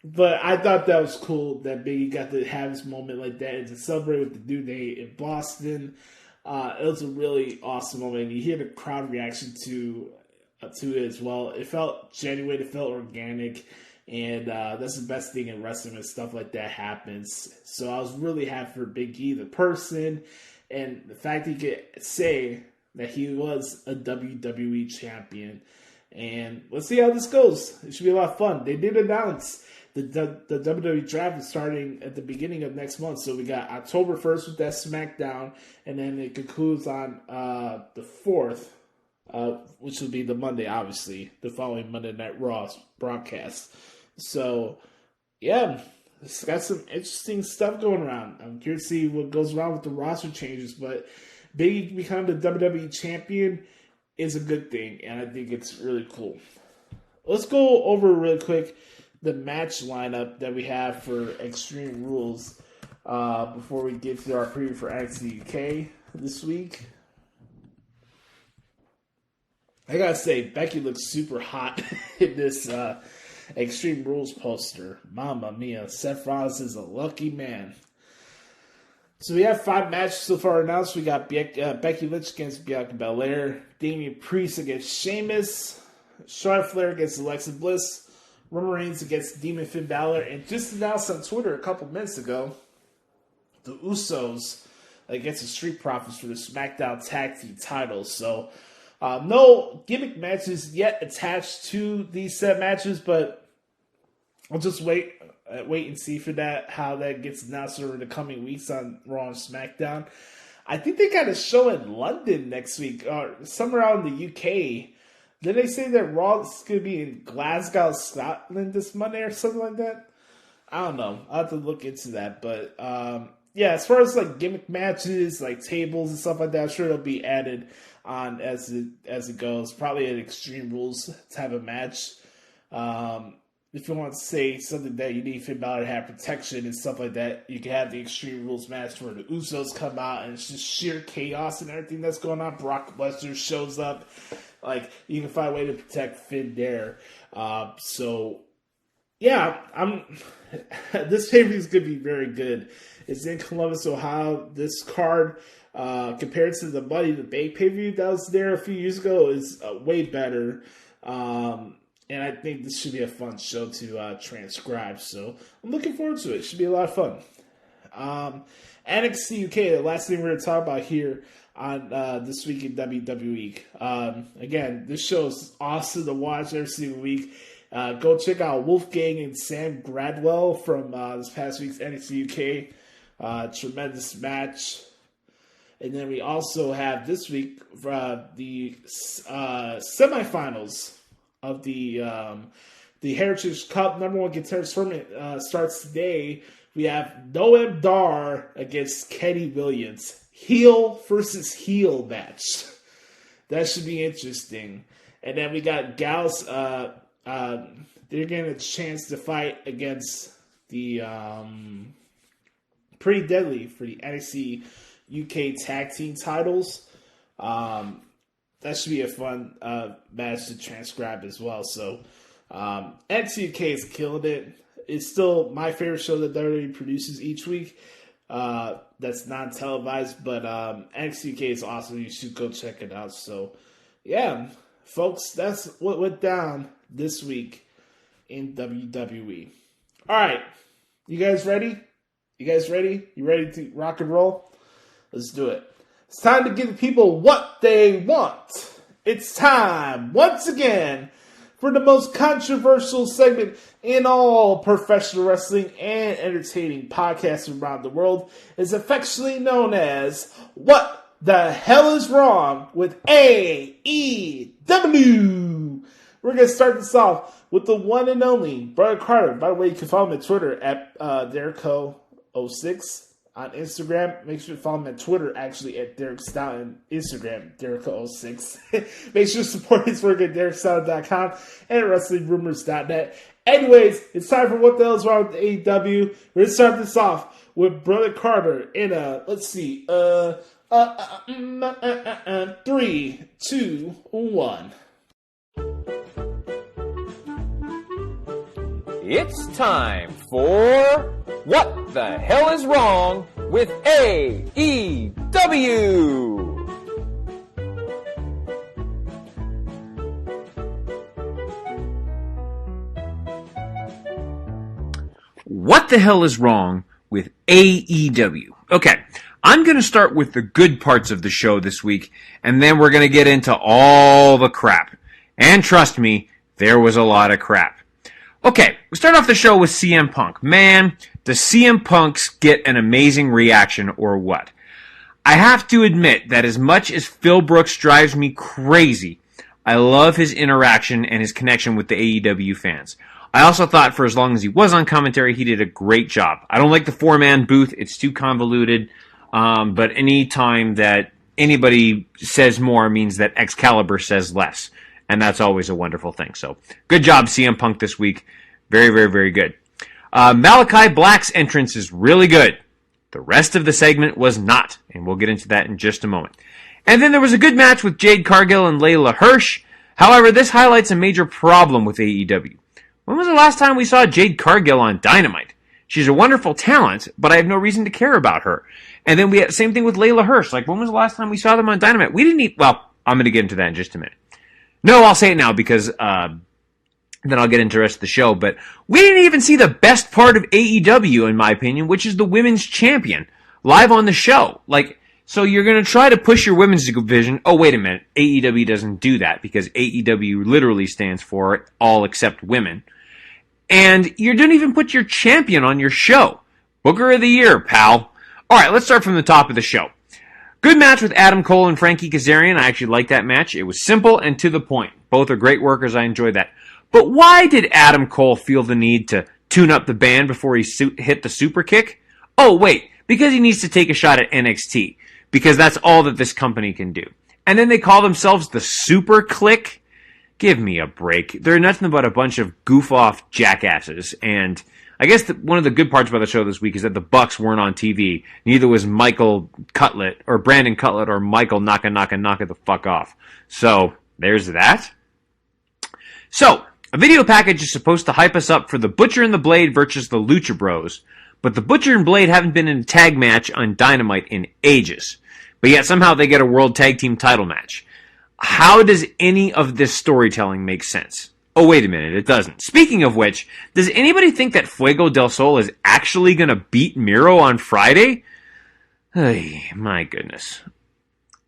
But I thought that was cool that Big E got to have his moment like that and to celebrate with the New Day in Boston. It was a really awesome moment. You hear the crowd reaction to it as well. It felt genuine. It felt organic. And that's the best thing in wrestling when stuff like that happens. So I was really happy for Big E, the person, and the fact he could say that he was a WWE champion. And let's see how this goes. It should be a lot of fun. They did announce the WWE draft is starting at the beginning of next month. So we got October 1st with that SmackDown, and then it concludes on the 4th, which will be the Monday, obviously, the following Monday Night Raw broadcast. So, yeah, it's got some interesting stuff going around. I'm curious to see what goes around with the roster changes, but Big E becoming the WWE champion is a good thing, and I think it's really cool. Let's go over real quick the match lineup that we have for Extreme Rules before we get to our preview for NXT UK this week. I gotta say, Becky looks super hot in this Extreme Rules poster. Mamma mia, Seth Rollins is a lucky man. So we have 5 matches so far announced. We got Becky Lynch against Bianca Belair, Damian Priest against Sheamus, Charlotte Flair against Alexa Bliss, Roman Reigns against Demon Finn Balor, and just announced on Twitter a couple minutes ago, the Usos against the Street Profits for the SmackDown Tag Team titles. So no gimmick matches yet attached to these set matches, but I'll just wait and see for that, how that gets announced over the coming weeks on Raw and SmackDown. I think they got a show in London next week, or somewhere out in the UK. Did they say that Raw is going to be in Glasgow, Scotland this Monday or something like that? I don't know. I'll have to look into that. But, yeah, as far as like gimmick matches, like tables and stuff like that, I'm sure it'll be added on as it goes. Probably an Extreme Rules type of match. If you want to say something that you need Finn Balor to have protection and stuff like that, you can have the Extreme Rules match where the Usos come out and it's just sheer chaos and everything that's going on. Brock Lesnar shows up. Like, you can find a way to protect Finn there. So, yeah, this pay-per-view is going to be very good. It's in Columbus, Ohio. This card, compared to the Money in the Bank pay-per-view that was there a few years ago, is way better. And I think this should be a fun show to transcribe. So I'm looking forward to it. It should be a lot of fun. NXT UK, the last thing we're going to talk about here on This Week in WWE. Again, this show is awesome to watch every single week. Go check out Wolfgang and Sam Gradwell from this past week's NXT UK. Tremendous match. And then we also have this week the semifinals of the Heritage Cup #1 Contenders Tournament starts today. We have Noam Dar against Kenny Williams. Heel versus heel match. That should be interesting. And then we got gals. They're getting a chance to fight against the Pretty Deadly for the NXT UK Tag Team titles. That should be a fun match to transcribe as well. So NXT UK is killing it. It's still my favorite show that WWE produces each week. That's non-televised, but NXT UK is awesome. You should go check it out. So, yeah, folks, that's what went down this week in WWE. All right, you guys ready? You ready to rock and roll? Let's do it. It's time to give the people what they want. It's time, once again, for the most controversial segment in all professional wrestling and entertaining podcasts around the world. It's affectionately known as What the Hell is Wrong with AEW? We're going to start this off with the one and only Brother Carter. By the way, you can follow him on Twitter at Dericho06 on Instagram. Make sure to follow him on Twitter, actually, at Derek Stoughton. Instagram, Dericho06. Make sure to support his work at DerekStoughton.com and WrestlingRumors.net. Anyways, it's time for What the Hell is Wrong with AEW. We're going to start this off with Brother Carter in let's see, 3, 2, 1. It's time for What the Hell is Wrong with AEW? What the hell is wrong with AEW? Okay, I'm going to start with the good parts of the show this week, and then we're going to get into all the crap. And trust me, there was a lot of crap. Okay, we start off the show with CM Punk. Man, does CM Punk's get an amazing reaction or what? I have to admit that as much as Phil Brooks drives me crazy, I love his interaction and his connection with the AEW fans. I also thought for as long as he was on commentary, he did a great job. I don't like the four-man booth. It's too convoluted. But any time that anybody says more means that Excalibur says less. And that's always a wonderful thing. So good job, CM Punk, this week. Very, very, very good. Malachi Black's entrance is really good. The rest of the segment was not. And we'll get into that in just a moment. And then there was a good match with Jade Cargill and Layla Hirsch. However, this highlights a major problem with AEW. When was the last time we saw Jade Cargill on Dynamite? She's a wonderful talent, but I have no reason to care about her. And then we had the same thing with Layla Hirsch. Like, when was the last time we saw them on Dynamite? We didn't well, I'm going to get into that in just a minute. No, I'll say it now because then I'll get into the rest of the show. But we didn't even see the best part of AEW, in my opinion, which is the women's champion, live on the show. Like, so you're going to try to push your women's division. Oh, wait a minute. AEW doesn't do that because AEW literally stands for all except women. And you don't even put your champion on your show. Booker of the Year, pal. All right, let's start from the top of the show. Good match with Adam Cole and Frankie Kazarian. I actually liked that match. It was simple and to the point. Both are great workers. I enjoyed that. But why did Adam Cole feel the need to tune up the band before he hit the super kick? Oh, wait, because he needs to take a shot at NXT. Because that's all that this company can do. And then they call themselves the Super Click. Give me a break. They're nothing but a bunch of goof-off jackasses. And I guess one of the good parts about the show this week is that the Bucks weren't on TV. Neither was Michael Cutlet, or Brandon Cutlet, or Michael knock it the fuck off. So, there's that. So, a video package is supposed to hype us up for the Butcher and the Blade versus the Lucha Bros. But the Butcher and Blade haven't been in a tag match on Dynamite in ages. But yet somehow they get a World Tag Team title match. How does any of this storytelling make sense? Oh, wait a minute, it doesn't. Speaking of which, does anybody think that Fuego del Sol is actually going to beat Miro on Friday? Ay, my goodness.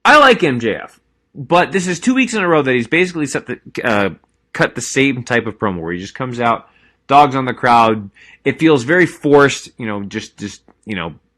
I like MJF, but this is 2 weeks in a row that he's basically cut the same type of promo where he just comes out, dogs on the crowd. It feels very forced, just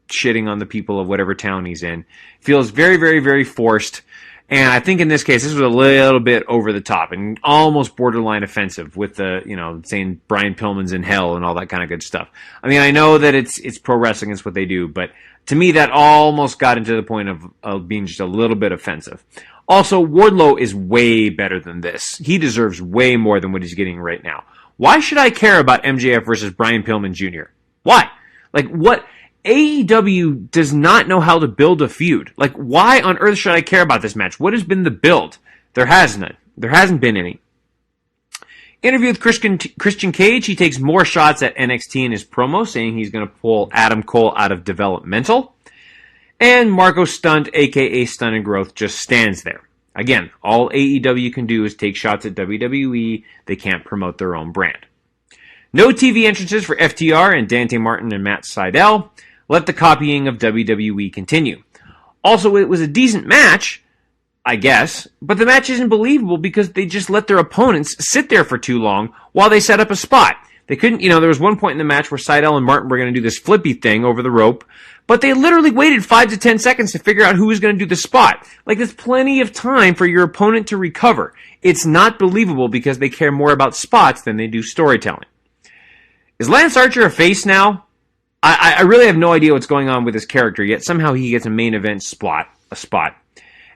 shitting on the people of whatever town he's in. Feels very, very, very forced. And I think in this case, this was a little bit over the top and almost borderline offensive with the, saying Brian Pillman's in hell and all that kind of good stuff. I mean, I know that it's pro wrestling, it's what they do, but to me, that almost got into the point of being just a little bit offensive. Also, Wardlow is way better than this. He deserves way more than what he's getting right now. Why should I care about MJF versus Brian Pillman Jr.? Why? Like, what? AEW does not know how to build a feud. Like, why on earth should I care about this match? What has been the build? There has none. There hasn't been any. Interview with Christian Cage. He takes more shots at NXT in his promo, saying he's going to pull Adam Cole out of developmental. And Marco Stunt, a.k.a. Stunt and Growth, just stands there. Again, all AEW can do is take shots at WWE. They can't promote their own brand. No TV entrances for FTR and Dante Martin and Matt Sydal. Let the copying of WWE continue. Also, it was a decent match, I guess, but the match isn't believable because they just let their opponents sit there for too long while they set up a spot. They couldn't, there was one point in the match where Seidel and Martin were going to do this flippy thing over the rope, but they literally waited 5 to 10 seconds to figure out who was going to do the spot. Like, there's plenty of time for your opponent to recover. It's not believable because they care more about spots than they do storytelling. Is Lance Archer a face now? I really have no idea what's going on with his character, yet somehow he gets a main event spot.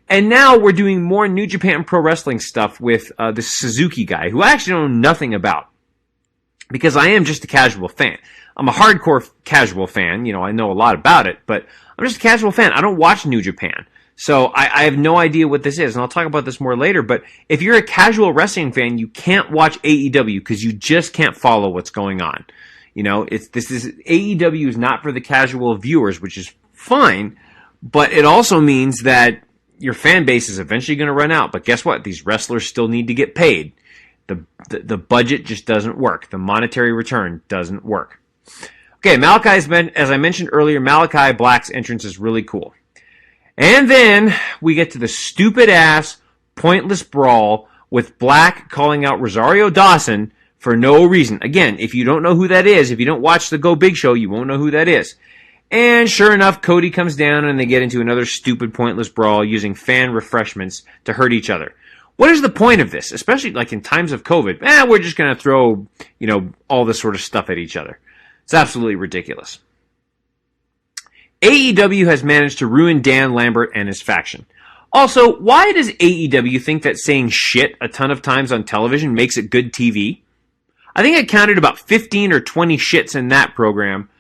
And now we're doing more New Japan Pro Wrestling stuff with the Suzuki guy, who I actually know nothing about, because I am just a casual fan. I'm a hardcore casual fan. I know a lot about it, but I'm just a casual fan. I don't watch New Japan. So I have no idea what this is, and I'll talk about this more later, but if you're a casual wrestling fan, you can't watch AEW because you just can't follow what's going on. AEW is not for the casual viewers, which is fine, but it also means that your fan base is eventually going to run out. But guess what? These wrestlers still need to get paid. The budget just doesn't work. The monetary return doesn't work. Okay, as I mentioned earlier, Malachi Black's entrance is really cool. And then we get to the stupid-ass, pointless brawl with Black calling out Rosario Dawson for no reason. Again, if you don't know who that is, if you don't watch the Go Big Show, you won't know who that is. And sure enough, Cody comes down and they get into another stupid, pointless brawl using fan refreshments to hurt each other. What is the point of this? Especially like in times of COVID. We're just going to throw, all this sort of stuff at each other. It's absolutely ridiculous. AEW has managed to ruin Dan Lambert and his faction. Also, why does AEW think that saying shit a ton of times on television makes it good TV? I think I counted about 15 or 20 shits in that program.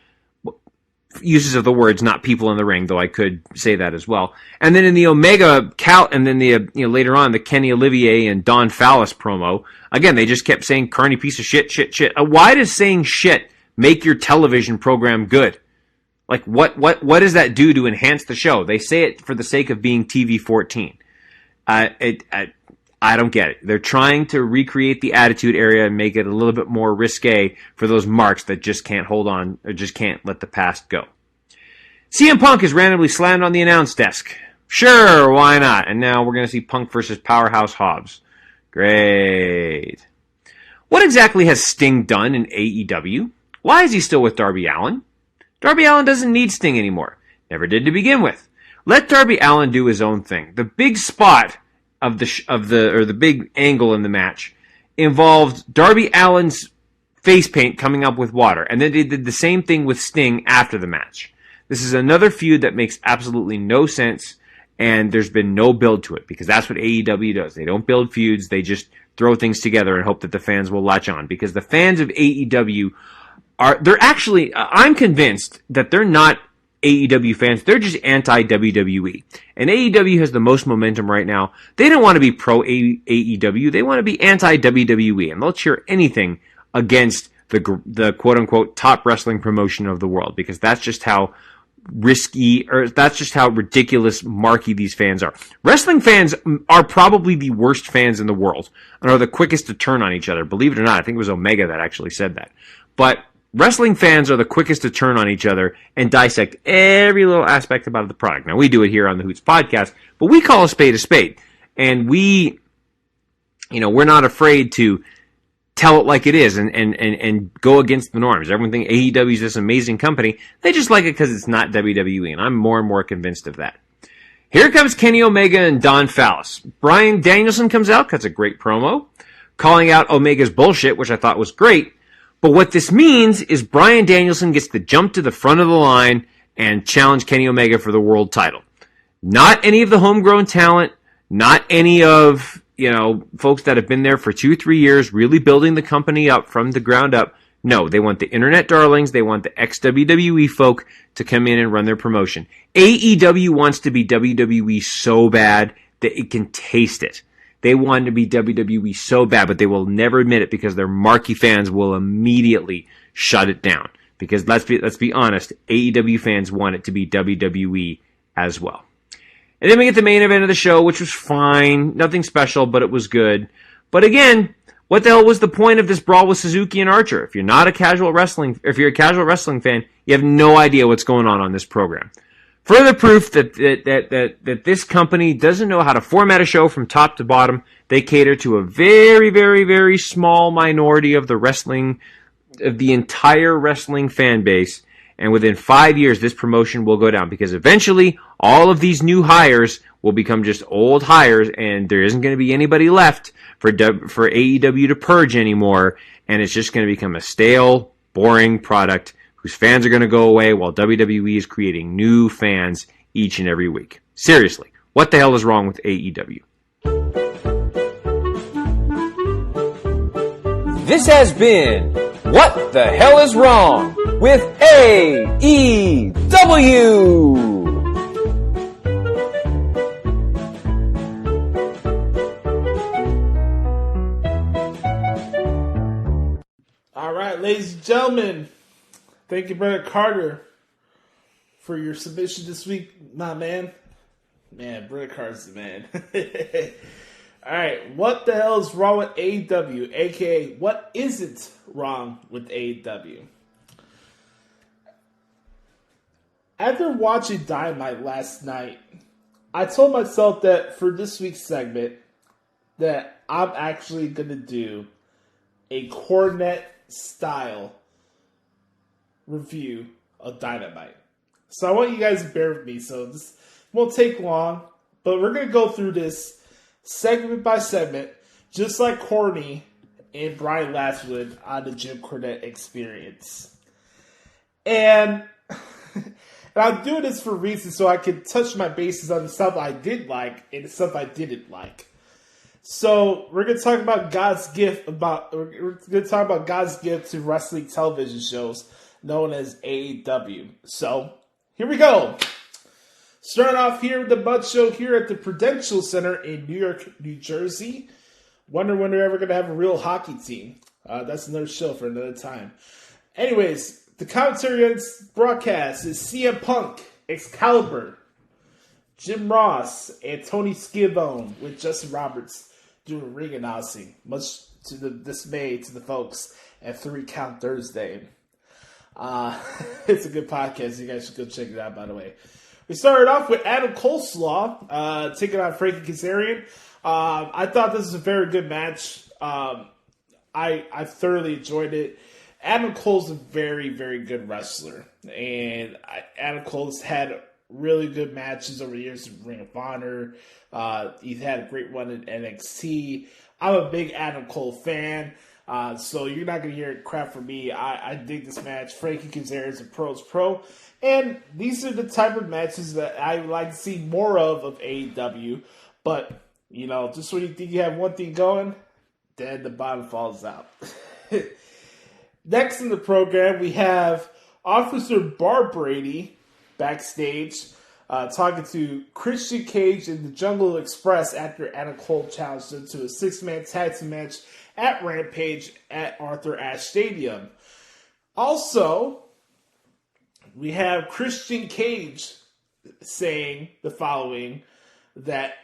Uses of the words, not people in the ring, though I could say that as well. And then in the Omega and then the later on the Kenny Olivier and Don Fallis promo, again they just kept saying "carny piece of shit, shit, shit." Why does saying shit make your television program good? Like what does that do to enhance the show? They say it for the sake of being TV 14. I don't get it. They're trying to recreate the Attitude Era and make it a little bit more risque for those marks that just can't hold on or just can't let the past go. CM Punk is randomly slammed on the announce desk. Sure, why not? And now we're going to see Punk versus Powerhouse Hobbs. Great. What exactly has Sting done in AEW? Why is he still with Darby Allin? Darby Allin doesn't need Sting anymore. Never did to begin with. Let Darby Allin do his own thing. The big spot of the big angle in the match involved Darby Allin's face paint coming up with water, and then they did the same thing with Sting after the match. This is another feud that makes absolutely no sense, and there's been no build to it, because that's what AEW does. They don't build feuds, they just throw things together and hope that the fans will latch on, because the fans of AEW I'm convinced that they're not AEW fans, they're just anti-WWE. And AEW has the most momentum right now. They don't want to be pro-AEW, they want to be anti-WWE, and they'll cheer anything against the quote-unquote top wrestling promotion of the world, because that's just how risky, or that's just how ridiculous marky these fans are. Wrestling fans are probably the worst fans in the world, and are the quickest to turn on each other. Believe it or not, I think it was Omega that actually said that. But wrestling fans are the quickest to turn on each other and dissect every little aspect about the product. Now, we do it here on the Hoots podcast, but we call a spade, and we're not afraid to tell it like it is and go against the norms. Everyone thinks AEW is this amazing company. They just like it because it's not WWE, and I'm more and more convinced of that. Here comes Kenny Omega and Don Fallis. Bryan Danielson comes out, cuts a great promo, calling out Omega's bullshit, which I thought was great. But what this means is Bryan Danielson gets to jump to the front of the line and challenge Kenny Omega for the world title. Not any of the homegrown talent, not any of, folks that have been there for 2-3 years, really building the company up from the ground up. No, they want the internet darlings, they want the ex-WWE folk to come in and run their promotion. AEW wants to be WWE so bad that it can taste it. They want to be WWE so bad, but they will never admit it because their marquee fans will immediately shut it down. Because let's be honest, AEW fans want it to be WWE as well. And then we get the main event of the show, which was fine. Nothing special, but it was good. But again, what the hell was the point of this brawl with Suzuki and Archer? If you're a casual wrestling fan, you have no idea what's going on this program. Further proof that this company doesn't know how to format a show from top to bottom. They cater to a very, very, very small minority of the wrestling of the entire wrestling fan base. And within 5 years, this promotion will go down because eventually all of these new hires will become just old hires, and there isn't going to be anybody left for AEW to purge anymore. And it's just going to become a stale, boring product whose fans are going to go away while WWE is creating new fans each and every week. Seriously, what the hell is wrong with AEW? This has been What the Hell is Wrong with AEW. All right, ladies and gentlemen, thank you, Brother Carter, for your submission this week, my man. Man, Brother Carter's the man. All right, what the hell is wrong with AEW, aka what isn't wrong with AEW? After watching Dynamite last night, I told myself that for this week's segment that I'm actually going to do a Cornette-style review of Dynamite. So I want you guys to bear with me. So this won't take long, but we're going to go through this segment by segment, just like Corny and Brian Lashwood on the Jim Cornette Experience. And I'm doing this for reasons so I can touch my bases on the stuff I did like and the stuff I didn't like. So we're gonna talk about God's gift to wrestling television shows known as AEW. So here we go. Starting off here with the Bud Show here at the Prudential Center in New York, New Jersey. Wonder when they're ever going to have a real hockey team. That's another show for another time. Anyways, the commentary on this broadcast is CM Punk, Excalibur, Jim Ross, and Tony Schiavone with Justin Roberts doing ring announcing, much to the dismay to the folks at 3 Count Thursday. It's a good podcast. You guys should go check it out, by the way. We started off with Adam Coleslaw taking on Frankie Kazarian. I thought this was a very good match. I thoroughly enjoyed it. Adam Cole's a very, very good wrestler. And Adam Cole's had really good matches over the years in Ring of Honor. He's had a great one in NXT. I'm a big Adam Cole fan. So you're not going to hear crap from me. I dig this match. Frankie Kazarian is a pro's pro. And these are the type of matches that I would like to see more of AEW. But, you know, just when you think you have one thing going, then the bottom falls out. Next in the program, we have Officer Bar Brady backstage talking to Christian Cage and the Jungle Express after Adam Cole challenged them to a 6-man tag team match at Rampage at Arthur Ashe Stadium. Also, we have Christian Cage saying the following, that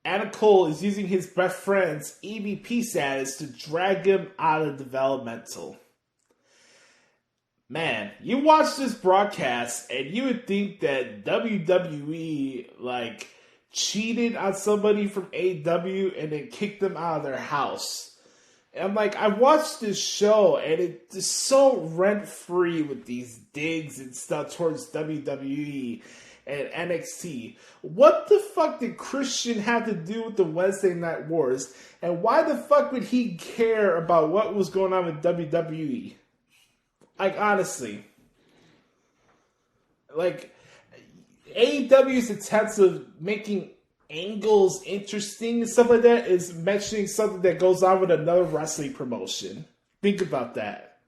Adam Cole is using his best friend's EVP status to drag him out of developmental. Man, you watch this broadcast and you would think that WWE cheated on somebody from AEW and then kicked them out of their house. And I'm like, I watched this show and it's just so rent-free with these digs and stuff towards WWE and NXT. What the fuck did Christian have to do with the Wednesday Night Wars? And why the fuck would he care about what was going on with WWE? Honestly. AEW's attempts of making angles interesting and stuff like that is mentioning something that goes on with another wrestling promotion. Think about that.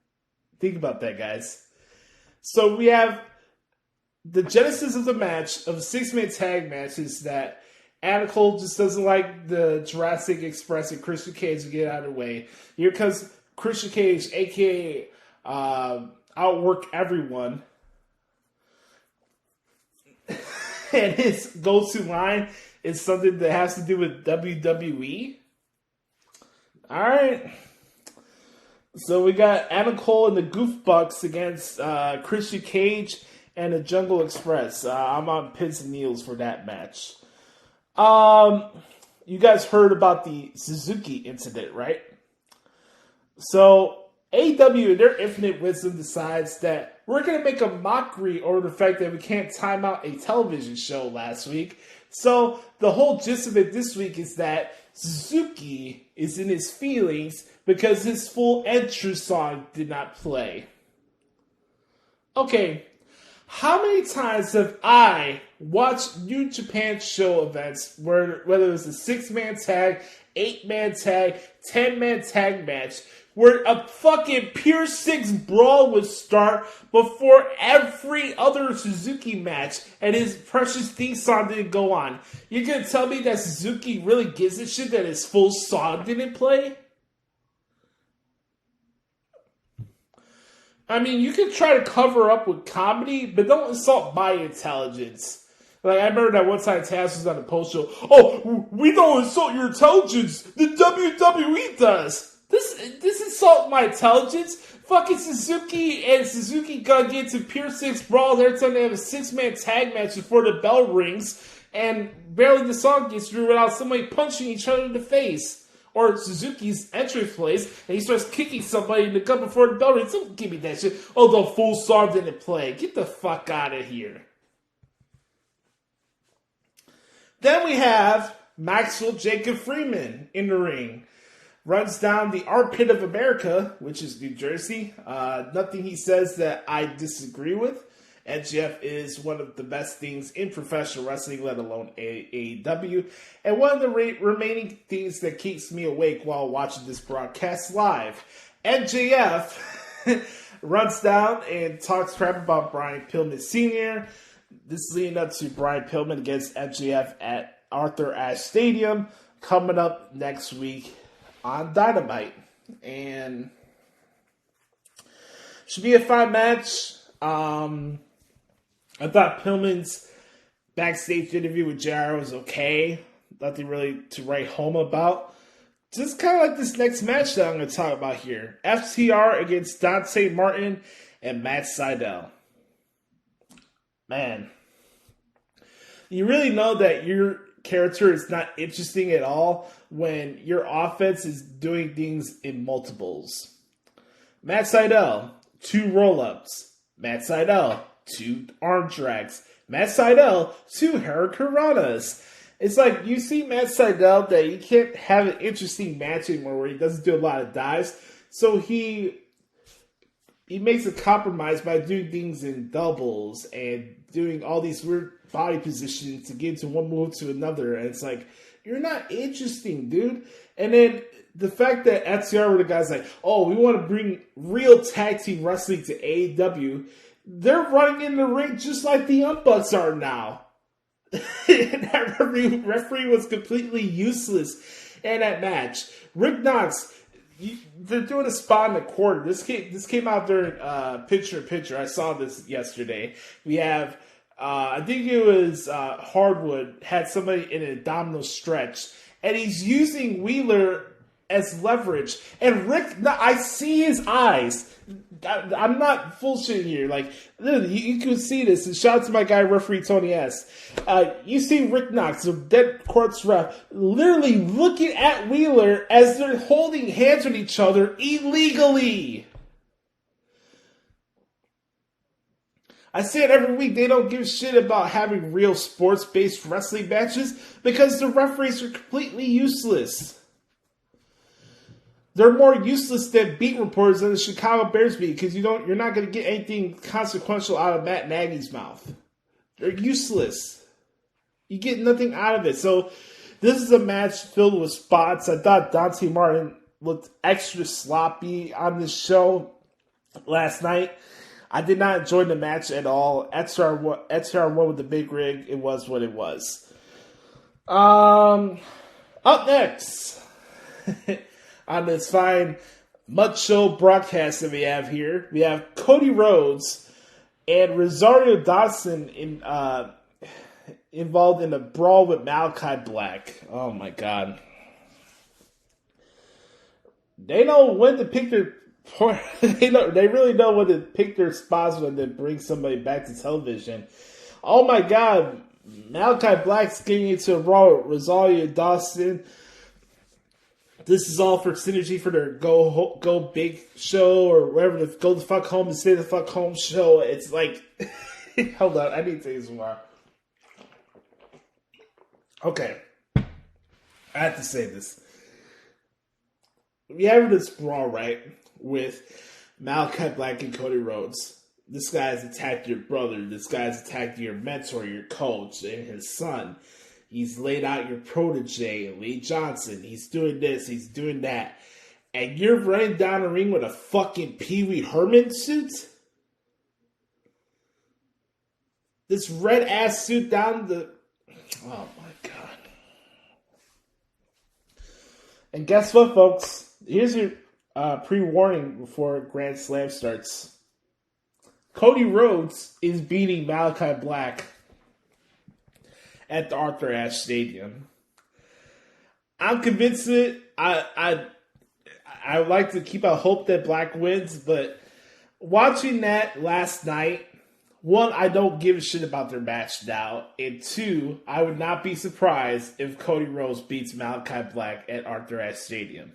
Think about that, guys. So we have the genesis of the match, of a 6-man tag match, is that Adam Cole just doesn't like the Jurassic Express and Christian Cage to get out of the way. Here comes Christian Cage, a.k.a. Outwork Everyone. And his go-to line is something that has to do with WWE. Alright. So we got Adam Cole and the Goof Bucks against Christian Cage and the Jungle Express. I'm on pins and needles for that match. You guys heard about the Suzuki incident, right? So AEW, in their infinite wisdom, decides that we're going to make a mockery over the fact that we can't time out a television show last week. So the whole gist of it this week is that Suzuki is in his feelings because his full entrance song did not play. Okay, how many times have I watched New Japan show events whether it was a 6-man tag, 8-man tag, 10-man tag match, where a fucking Pure 6 brawl would start before every other Suzuki match, and his precious theme song didn't go on? You're gonna tell me that Suzuki really gives a shit that his full song didn't play? I mean, you can try to cover up with comedy, but don't insult my intelligence. Like, I remember that one time Taz was on the post show. Oh, we don't insult your intelligence. The WWE does. This insult my intelligence. Fucking Suzuki and Suzuki Gun get to Pure 6 brawl. Every time they have a 6-man tag match before the bell rings, and barely the song gets through without somebody punching each other in the face. Or Suzuki's entrance plays, and he starts kicking somebody in the gut before the bell rings. Don't give me that shit. Oh, the full song didn't play. Get the fuck out of here. Then we have Maxwell Jacob Freeman in the ring. Runs down the armpit of America, which is New Jersey. Nothing he says that I disagree with. NGF is one of the best things in professional wrestling, let alone AEW. And one of the remaining things that keeps me awake while watching this broadcast live. NJF runs down and talks crap about Brian Pillman Sr. This is leading up to Brian Pillman against MJF at Arthur Ashe Stadium, coming up next week on Dynamite. And should be a fun match. I thought Pillman's backstage interview with JR was okay. Nothing really to write home about. Just kind of like this next match that I'm going to talk about here. FTR against Dante Martin and Matt Sydal. Man, you really know that your character is not interesting at all when your offense is doing things in multiples. Matt Sydal, 2 roll-ups. Matt Sydal, 2 arm drags. Matt Sydal, 2 hurricanranas. It's like, you see Matt Sydal that you can't have an interesting match anymore where he doesn't do a lot of dives. So he makes a compromise by doing things in doubles and doing all these weird body positions to get into one move to another. And it's like, you're not interesting, dude. And then the fact that FTR were the guys like, oh, we want to bring real tag team wrestling to AEW. They're running in the ring just like the Young Bucks are now. And that referee was completely useless in that match. Rick Knox, they're doing a spot in the corner. This came out during picture-in-picture. I saw this yesterday. We have, I think it was Hardwood, had somebody in an abdominal stretch, and he's using Wheeler as leverage. And Rick, I see his eyes. I'm not bullshitting here. Like, you can see this. And shout out to my guy, referee Tony S. You see Rick Knox, the dead corpse ref, literally looking at Wheeler as they're holding hands with each other illegally. I say it every week. They don't give a shit about having real sports-based wrestling matches because the referees are completely useless. They're more useless than beat reporters in the Chicago Bears beat because you're not going to get anything consequential out of Matt Nagy's mouth. They're useless. You get nothing out of it. So this is a match filled with spots. I thought Dante Martin looked extra sloppy on this show last night. I did not enjoy the match at all. FTR won with the big rig. It was what it was. Up next. On this fine Mud Show broadcast that we have here, we have Cody Rhodes and Rosario Dawson involved in a brawl with Malachi Black. Oh my god. They know when to pick their they really know when to pick their spots when to bring somebody back to television. Oh my god. Malachi Black's getting into a brawl with Rosario Dawson. this is all for synergy for their go big show or whatever, the go the fuck home and stay the fuck home show. It's like, hold on, I need to take some more. Okay, I have to say this. We have this brawl, right, with Malachi Black and Cody Rhodes. This guy's attacked your brother. This guy's attacked your mentor, your coach, and his son. He's laid out your protege, Lee Johnson. He's doing this, he's doing that. And you're running down the ring with a fucking Pee Wee Herman suit? This red-ass suit down the... Oh, my God. And guess what, folks? Here's your pre-warning before Grand Slam starts. Cody Rhodes is beating Malachi Black at the Arthur Ashe Stadium. I'm convinced that I would like to keep a hope that Black wins, but watching that last night, one, I don't give a shit about their match now, and two, I would not be surprised if Cody Rhodes beats Malachi Black at Arthur Ashe Stadium.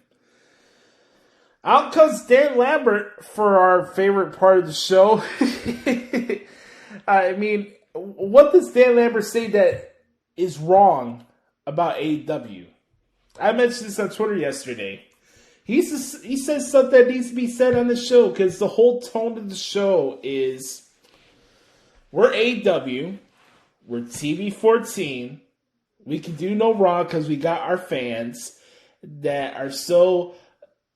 Out comes Dan Lambert for our favorite part of the show. I mean, what does Dan Lambert say that is wrong about AEW? I mentioned this on Twitter yesterday. He says something that needs to be said on the show because the whole tone of the show is we're AEW, we're TV 14, we can do no wrong because we got our fans that are so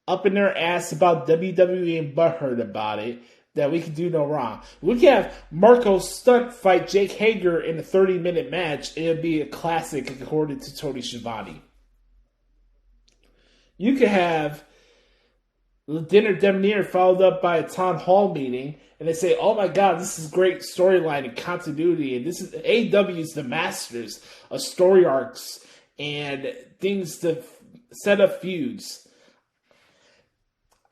up in their ass about WWE and butthurt about it that we can do no wrong. We can have Marco Stunt fight Jake Hager in a 30-minute match. It'll be a classic according to Tony Schiavone. You could have the Dinner Debonair followed up by a town hall meeting, and they say, "Oh my God, this is great storyline and continuity, and this is AEW is the masters of story arcs and things to set up feuds."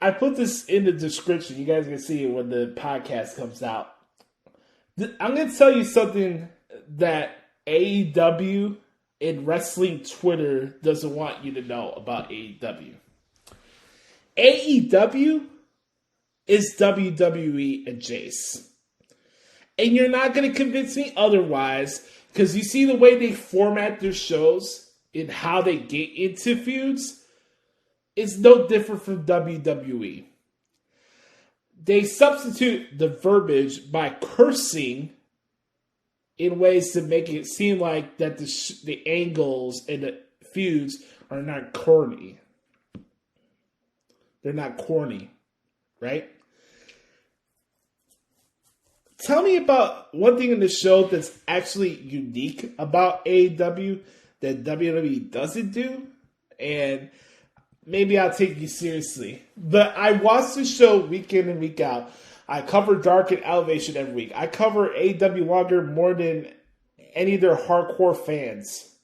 I put this in the description. You guys can see it when the podcast comes out. I'm going to tell you something that AEW and wrestling Twitter doesn't want you to know about AEW. AEW is WWE and Jace. And you're not going to convince me otherwise because you see the way they format their shows and how they get into feuds. It's no different from WWE. They substitute the verbiage by cursing in ways to make it seem like that the angles and the feuds are not corny. They're not corny, right? Tell me about one thing in the show that's actually unique about AEW that WWE doesn't do, and maybe I'll take you seriously. But I watch the show week in and week out. I cover Dark and Elevation every week. I cover AEW longer more than any of their hardcore fans.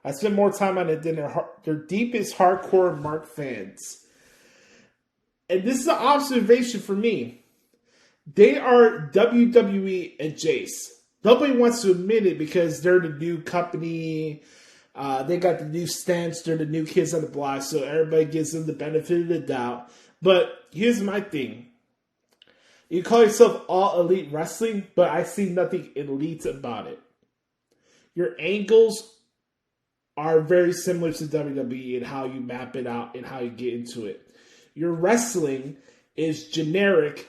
I spend more time on it than their deepest hardcore Mark fans. And this is an observation for me. They are WWE and Jace. Nobody wants to admit it because they're the new company. They got the new stance. They're the new kids on the block, so everybody gives them the benefit of the doubt. But here's my thing. You call yourself All Elite Wrestling, but I see nothing elite about it. Your angles are very similar to WWE in how you map it out and how you get into it. Your wrestling is generic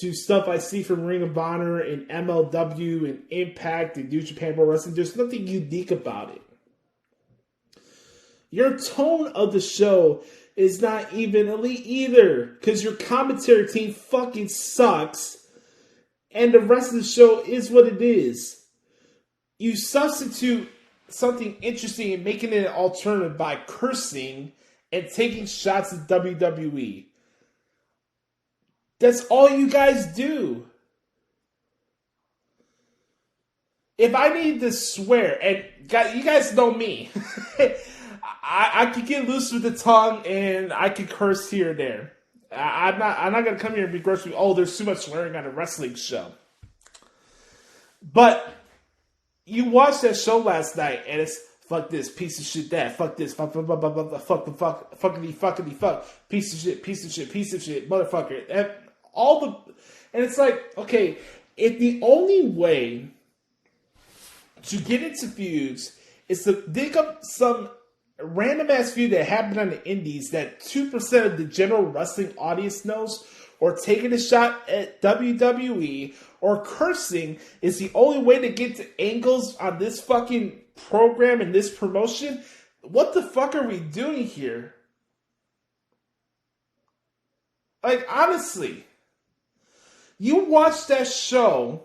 to stuff I see from Ring of Honor and MLW and Impact and New Japan Pro Wrestling. There's nothing unique about it. Your tone of the show is not even elite either because your commentary team fucking sucks and the rest of the show is what it is. You substitute something interesting and making it an alternative by cursing and taking shots at WWE. That's all you guys do. If I need to swear, and you guys know me, I can get loose with the tongue and I can curse here and there. I'm not gonna come here and be gross with, oh, there's too much swearing on a wrestling show. But you watched that show last night and it's fuck this, piece of shit that, fuck this, fuck, fuckity, fuck, piece of shit, motherfucker. And and it's like, okay, if the only way to get into feuds is to dig up some random ass feud that happened on the indies that 2% of the general wrestling audience knows, or taking a shot at WWE, or cursing is the only way to get to angles on this fucking program and this promotion, what the fuck are we doing here? Like, honestly, you watch that show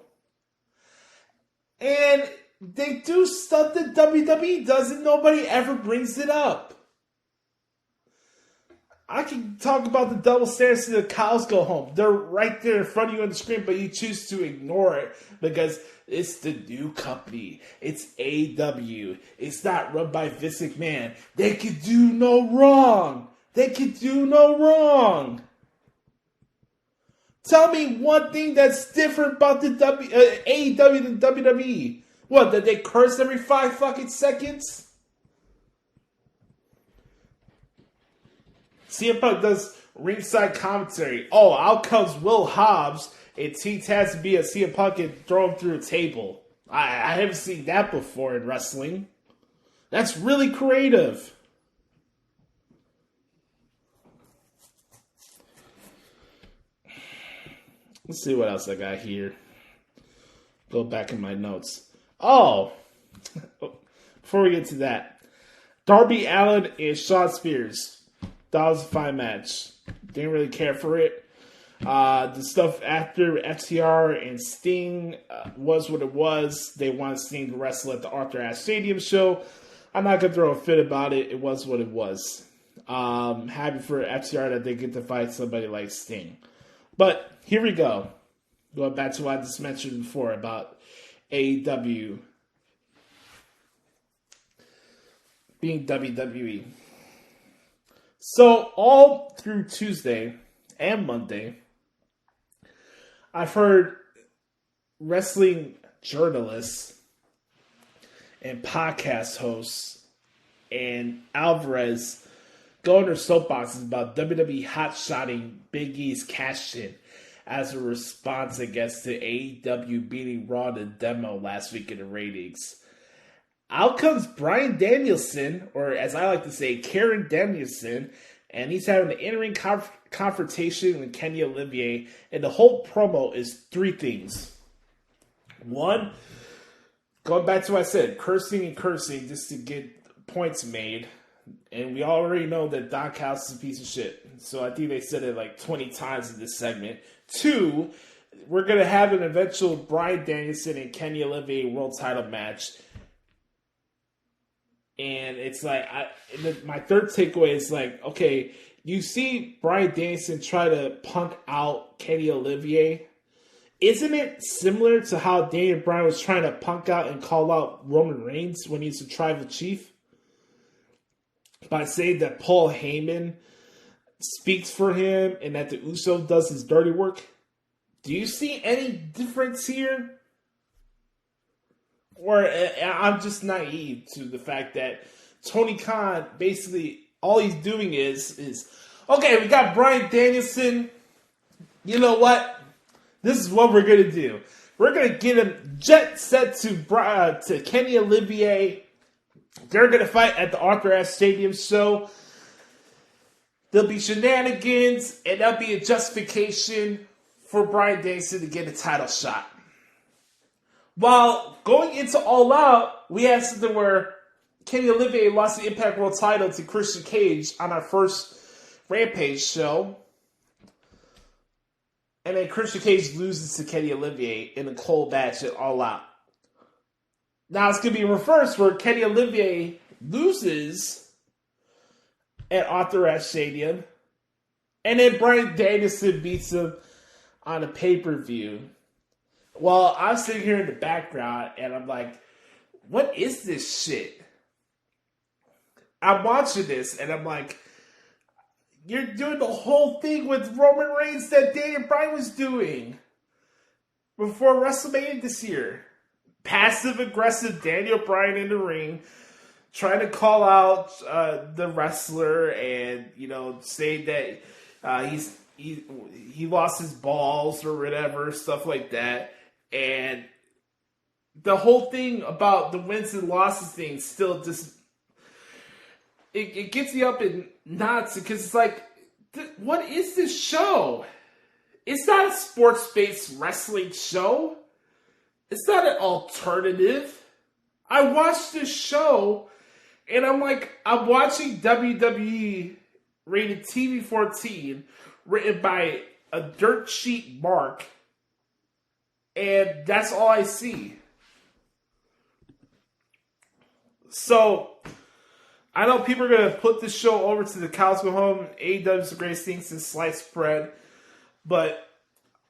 and they do stuff that WWE does and nobody ever brings it up. I can talk about the double standards till the cows go home. They're right there in front of you on the screen, but you choose to ignore it because it's the new company. It's AEW. It's not run by Vince McMahon. They could do no wrong. Tell me one thing that's different about the AEW than WWE. What, that they curse every 5 fucking seconds? CM Punk does ringside commentary. Oh, out comes Will Hobbs and Team Taz to be a CM Punk and throw him through a table. I haven't seen that before in wrestling. That's really creative. Let's see what else I got here. Go back in my notes. Oh, before we get to that, Darby Allin and Shawn Spears. That was a fine match. Didn't really care for it. The stuff after FTR and Sting was what it was. They wanted Sting to wrestle at the Arthur Ashe Stadium show. I'm not going to throw a fit about it. It was what it was. Happy for FTR that they get to fight somebody like Sting. But here we go. Going back to what I just mentioned before about AEW being WWE. So all through Tuesday and Monday, I've heard wrestling journalists and podcast hosts and Alvarez go on their soapboxes about WWE hot-shotting Big E's cash-in as a response against the AEW beating Raw in the demo last week in the ratings. Out comes Bryan Danielson, or as I like to say, Karen Danielson, and he's having an in-ring confrontation with Kenny Olivier, and the whole promo is 3 things. 1, going back to what I said, cursing just to get points made, and we already know that Don Callis is a piece of shit, so I think they said it like 20 times in this segment. 2, we're going to have an eventual Bryan Danielson and Kenny Olivier world title match. And it's like, my third takeaway is like, okay, you see Bryan Danielson try to punk out Kenny Olivier. Isn't it similar to how Daniel Bryan was trying to punk out and call out Roman Reigns when he's a tribal chief? By saying that Paul Heyman speaks for him and that the Uso does his dirty work. Do you see any difference here? Or I'm just naive to the fact that Tony Khan, basically, all he's doing is okay, we got Bryan Danielson. You know what? This is what we're going to do. We're going to get him jet set to Kenny Olivier. They're going to fight at the Arthur Ashe Stadium show. There'll be shenanigans, and there'll be a justification for Bryan Danielson to get a title shot. While going into All Out, we had something where Kenny Olivier lost the Impact World title to Christian Cage on our first Rampage show. And then Christian Cage loses to Kenny Olivier in a cold match at All Out. Now it's going to be reversed where Kenny Olivier loses at Arthur Ashe Stadium. And then Bryan Danielson beats him on a pay-per-view. Well, I'm sitting here in the background, and I'm like, what is this shit? I'm watching this, and I'm like, you're doing the whole thing with Roman Reigns that Daniel Bryan was doing before WrestleMania this year. Passive-aggressive Daniel Bryan in the ring, trying to call out the wrestler and, say that he lost his balls or whatever, stuff like that. And the whole thing about the wins and losses thing still just, it gets me up in knots because it's like, what is this show? It's not a sports-based wrestling show. It's not an alternative. I watched this show, and I'm like, I'm watching WWE rated TV-14, written by a dirt sheet Mark, and that's all I see. So, I know people are going to put this show over to the cows go home. AEW's the greatest thing since sliced bread. But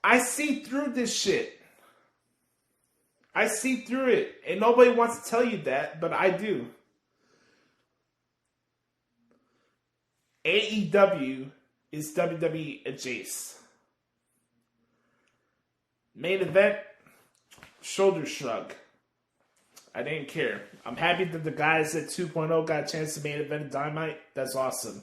I see through this shit. I see through it. And nobody wants to tell you that, but I do. AEW is WWE adjacent. Main event, shoulder shrug. I didn't care. I'm happy that the guys at 2.0 got a chance to main event Dynamite. That's awesome.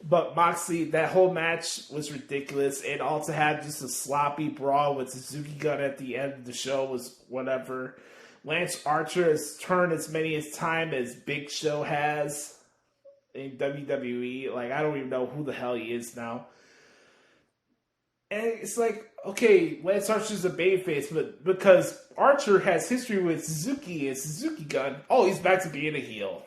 But Moxley, that whole match was ridiculous. And all to have just a sloppy brawl with Suzuki Gun at the end of the show was whatever. Lance Archer has turned as many time as Big Show has in WWE. Like, I don't even know who the hell he is now. And it's like, okay, Lance Archer's a babyface, but because Archer has history with Suzuki and Suzuki Gun, oh, he's back to being a heel.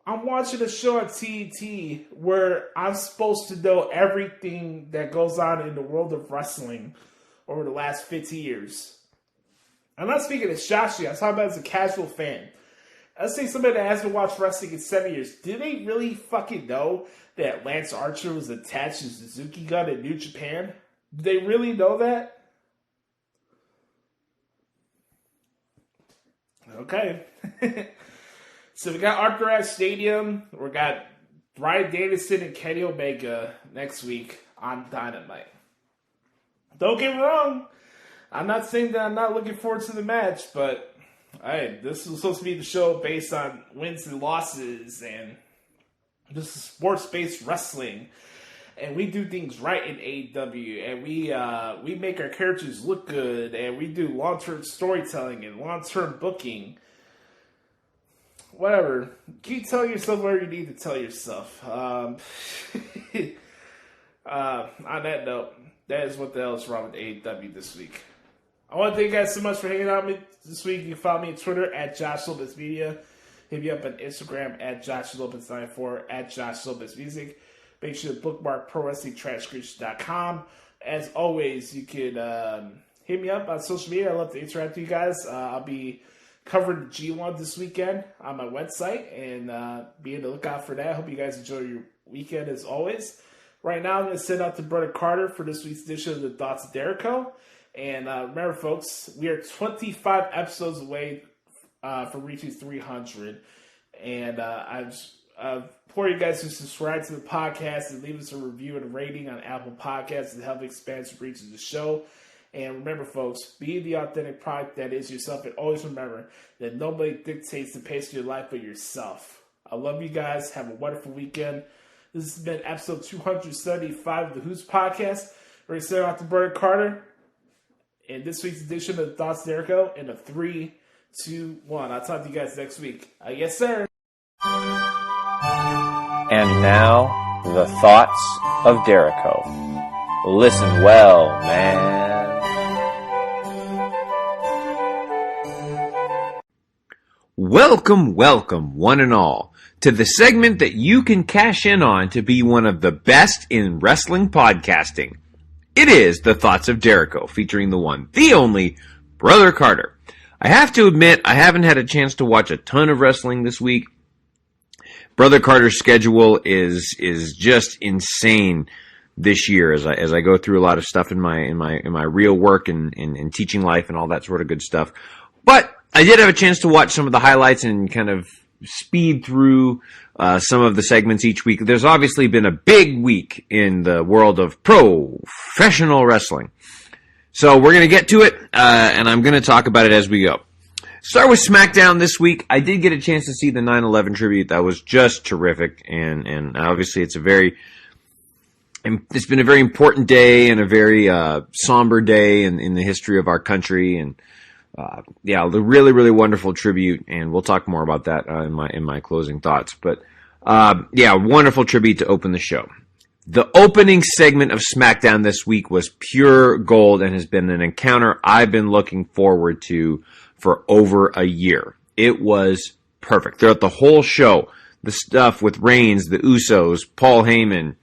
I'm watching a show on TNT where I'm supposed to know everything that goes on in the world of wrestling over the last 50 years. I'm not speaking as Joshie, I'm talking about as a casual fan. Let's say somebody that hasn't watched wrestling in 7 years. Do they really fucking know that Lance Archer was attached to Suzuki Gun in New Japan? Do they really know that? Okay. So we got Arthur Ashe Stadium. We got Bryan Danielson and Kenny Omega next week on Dynamite. Don't get me wrong. I'm not saying that I'm not looking forward to the match, but hey, this is supposed to be the show based on wins and losses, and this is sports-based wrestling, and we do things right in AEW, and we make our characters look good, and we do long-term storytelling and long-term booking. Whatever. Keep telling yourself where you need to tell yourself. On that note, that is what the hell is wrong with AEW this week. I want to thank you guys so much for hanging out with me this week. You can follow me on Twitter at Josh Lopez Media. Hit me up on Instagram at JoshLopez94, at Josh Lopez Music. Make sure to bookmark ProWrestlingTranscription.com. As always, you can hit me up on social media. I love to interact with you guys. I'll be covering the G1 this weekend on my website, and be on the lookout for that. I hope you guys enjoy your weekend as always. Right now, I'm going to send out to Brother Carter for this week's edition of the Thoughts of Dericho. And remember, folks, we are 25 episodes away from reaching 300. And I implore you guys to subscribe to the podcast and leave us a review and a rating on Apple Podcasts to help expand the reach of the show. And remember, folks, be the authentic product that is yourself. And always remember that nobody dictates the pace of your life but yourself. I love you guys. Have a wonderful weekend. This has been episode 275 of the Hoots podcast. We're going to send out to Brother Carter in this week's edition of Thoughts of Dericho in a 3, 2, 1. I'll talk to you guys next week. Yes, sir. And now, the Thoughts of Dericho. Listen well, man. Welcome, welcome, one and all, to the segment that you can cash in on to be one of the best in wrestling podcasting. It is the Thoughts of Dericho, featuring the one, the only, Brother Carter. I have to admit, I haven't had a chance to watch a ton of wrestling this week. Brother Carter's schedule is just insane this year as I go through a lot of stuff in my real work and teaching life and all that sort of good stuff. But I did have a chance to watch some of the highlights and kind of speed through some of the segments each week. There's obviously been a big week in the world of professional wrestling. So we're going to get to it, and I'm going to talk about it as we go. Start with SmackDown this week. I did get a chance to see the 9/11 tribute. That was just terrific, and obviously it's been a very important day and a very somber day in the history of our country, and the really, really wonderful tribute, and we'll talk more about that in my closing thoughts. But wonderful tribute to open the show. The opening segment of SmackDown this week was pure gold and has been an encounter I've been looking forward to for over a year. It was perfect. Throughout the whole show, the stuff with Reigns, the Usos, Paul Heyman,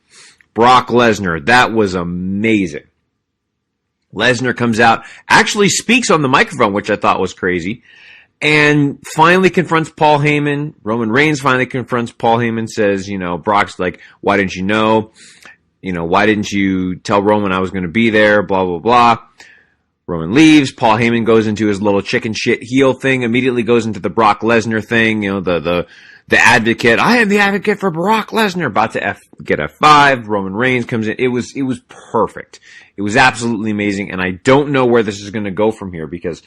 Brock Lesnar, that was amazing. Lesnar comes out, actually speaks on the microphone, which I thought was crazy, and finally confronts Paul Heyman. Roman Reigns finally confronts Paul Heyman, says, Brock's like, why didn't you know? Why didn't you tell Roman I was going to be there? Blah, blah, blah. Roman leaves. Paul Heyman goes into his little chicken shit heel thing, immediately goes into the Brock Lesnar thing, the advocate. I am the advocate for Brock Lesnar, about to get F5. Roman Reigns comes in. It was perfect. It was absolutely amazing, and I don't know where this is going to go from here, because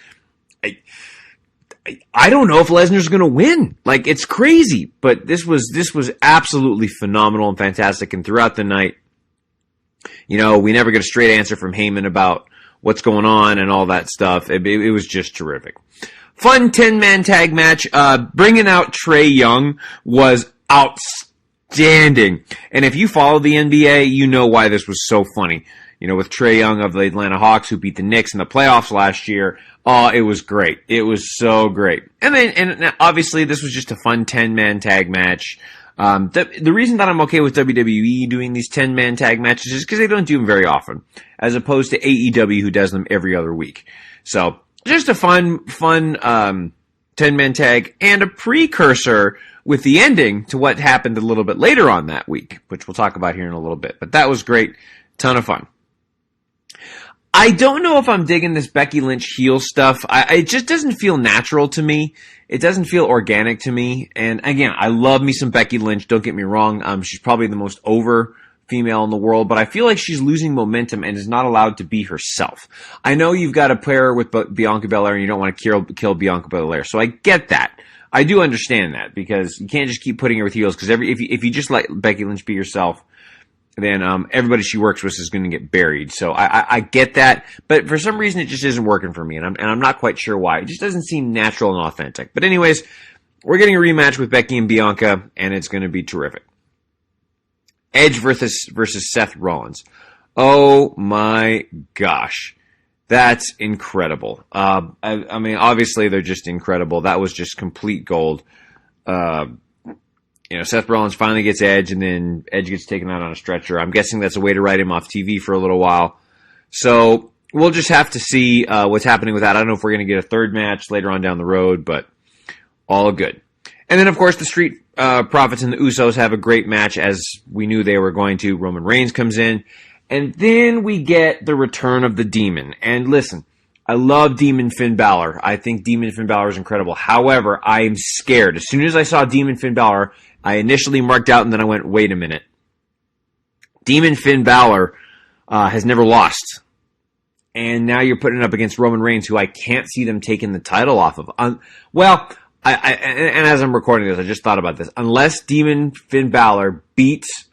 I don't know if Lesnar's going to win. Like, it's crazy, but this was absolutely phenomenal and fantastic, and throughout the night, we never get a straight answer from Heyman about what's going on and all that stuff. It was just terrific. Fun 10-man tag match. Bringing out Trae Young was outstanding. And if you follow the NBA, you know why this was so funny. With Trae Young of the Atlanta Hawks, who beat the Knicks in the playoffs last year. Oh, it was great. It was so great. And obviously this was just a fun 10-man tag match. The reason that I'm okay with WWE doing these 10-man tag matches is because they don't do them very often, as opposed to AEW, who does them every other week. So, just a fun 10-man tag, and a precursor with the ending to what happened a little bit later on that week, which we'll talk about here in a little bit. But that was great. Ton of fun. I don't know if I'm digging this Becky Lynch heel stuff. It just doesn't feel natural to me. It doesn't feel organic to me. And again, I love me some Becky Lynch. Don't get me wrong. She's probably the most over female in the world, but I feel like she's losing momentum and is not allowed to be herself. I know you've got to pair her with Bianca Belair and you don't want to kill Bianca Belair. So I get that. I do understand that, because you can't just keep putting her with heels, because if you just let Becky Lynch be herself, then everybody she works with is going to get buried. So I get that, but for some reason it just isn't working for me, and I'm not quite sure why. It just doesn't seem natural and authentic. But anyways, we're getting a rematch with Becky and Bianca, and it's going to be terrific. Edge versus Seth Rollins. Oh my gosh, that's incredible. I mean, obviously they're just incredible. That was just complete gold. Seth Rollins finally gets Edge, and then Edge gets taken out on a stretcher. I'm guessing that's a way to write him off TV for a little while. So we'll just have to see what's happening with that. I don't know if we're going to get a third match later on down the road, but all good. And then, of course, the Street Profits and the Usos have a great match, as we knew they were going to. Roman Reigns comes in, and then we get the return of the Demon. And listen, I love Demon Finn Balor. I think Demon Finn Balor is incredible. However, I'm scared. As soon as I saw Demon Finn Balor, I initially marked out, and then I went, wait a minute. Demon Finn Balor has never lost. And now you're putting it up against Roman Reigns, who I can't see them taking the title off of. And as I'm recording this, I just thought about this. Unless Demon Finn Balor beats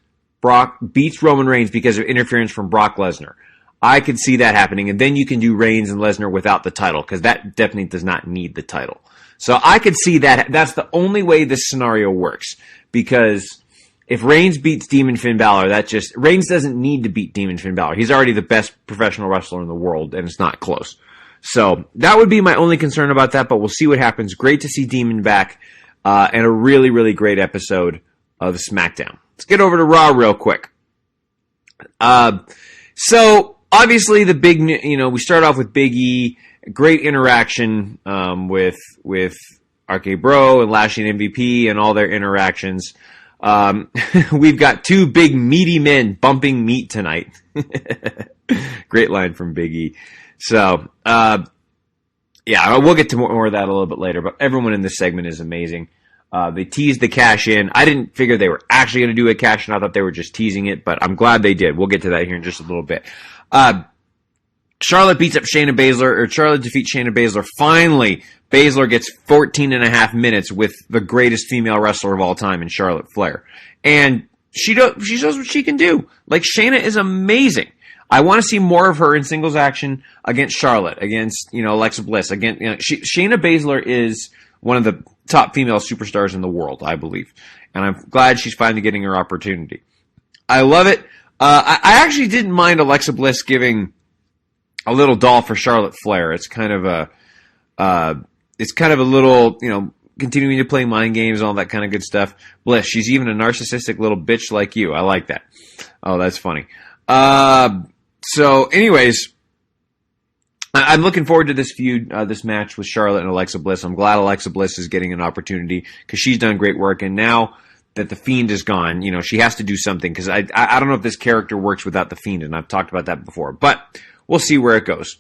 Roman Reigns because of interference from Brock Lesnar, I could see that happening. And then you can do Reigns and Lesnar without the title, because that definitely does not need the title. So I could see that. That's the only way this scenario works. Because if Reigns beats Demon Finn Balor, Reigns doesn't need to beat Demon Finn Balor. He's already the best professional wrestler in the world, and it's not close. So that would be my only concern about that, but we'll see what happens. Great to see Demon back, and a really, really great episode of SmackDown. Let's get over to Raw real quick. So obviously the big, we start off with Big E. Great interaction with RK Bro and Lashley and MVP and all their interactions. We've got two big meaty men bumping meat tonight. Great line from Big E. So, we'll get to more of that a little bit later, but everyone in this segment is amazing. They teased the cash in. I didn't figure they were actually going to do a cash in. I thought they were just teasing it, but I'm glad they did. We'll get to that here in just a little bit. Charlotte beats up Shayna Baszler, or Charlotte defeats Shayna Baszler. Finally, Baszler gets 14 and a half minutes with the greatest female wrestler of all time in Charlotte Flair. And she shows what she can do. Like, Shayna is amazing. I want to see more of her in singles action against Charlotte, against, Alexa Bliss. Shayna Baszler is one of the top female superstars in the world, I believe. And I'm glad she's finally getting her opportunity. I love it. I actually didn't mind Alexa Bliss giving a little doll for Charlotte Flair. It's kind of a little, continuing to play mind games and all that kind of good stuff. Bliss, she's even a narcissistic little bitch like you. I like that. Oh, that's funny. So anyways, I'm looking forward to this feud, this match with Charlotte and Alexa Bliss. I'm glad Alexa Bliss is getting an opportunity because she's done great work. And now that the Fiend is gone, she has to do something because I don't know if this character works without the Fiend, and I've talked about that before. But we'll see where it goes.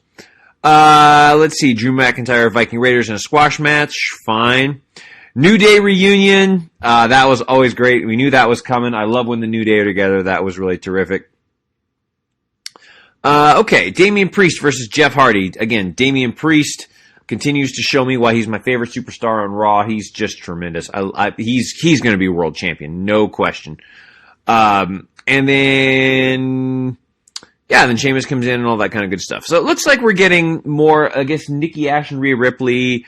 Let's see. Drew McIntyre, Viking Raiders in a squash match. Fine. New Day reunion. That was always great. We knew that was coming. I love when the New Day are together. That was really terrific. Okay. Damian Priest versus Jeff Hardy. Again, Damian Priest continues to show me why he's my favorite superstar on Raw. He's just tremendous. He's going to be world champion. No question. And then... yeah, then Sheamus comes in and all that kind of good stuff. So it looks like we're getting more, I guess, Nikki Ash and Rhea Ripley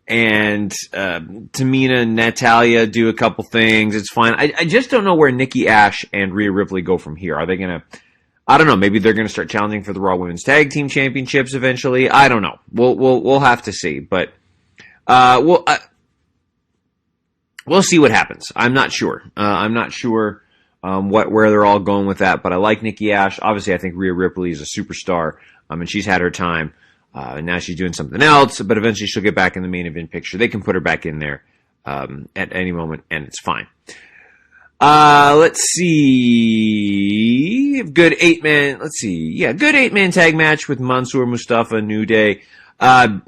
and Tamina and Natalya do a couple things. It's fine. I just don't know where Nikki Ash and Rhea Ripley go from here. Are they going to, I don't know, maybe they're going to start challenging for the Raw Women's Tag Team Championships eventually. I don't know. We'll have to see. But we'll see what happens. I'm not sure. Where they're all going with that, but I like Nikki Ash. Obviously, I think Rhea Ripley is a superstar, and she's had her time, and now she's doing something else, but eventually she'll get back in the main event picture. They can put her back in there at any moment, and it's fine. Let's see. Good 8-man tag match with Mansoor, Mustafa, New Day. Again,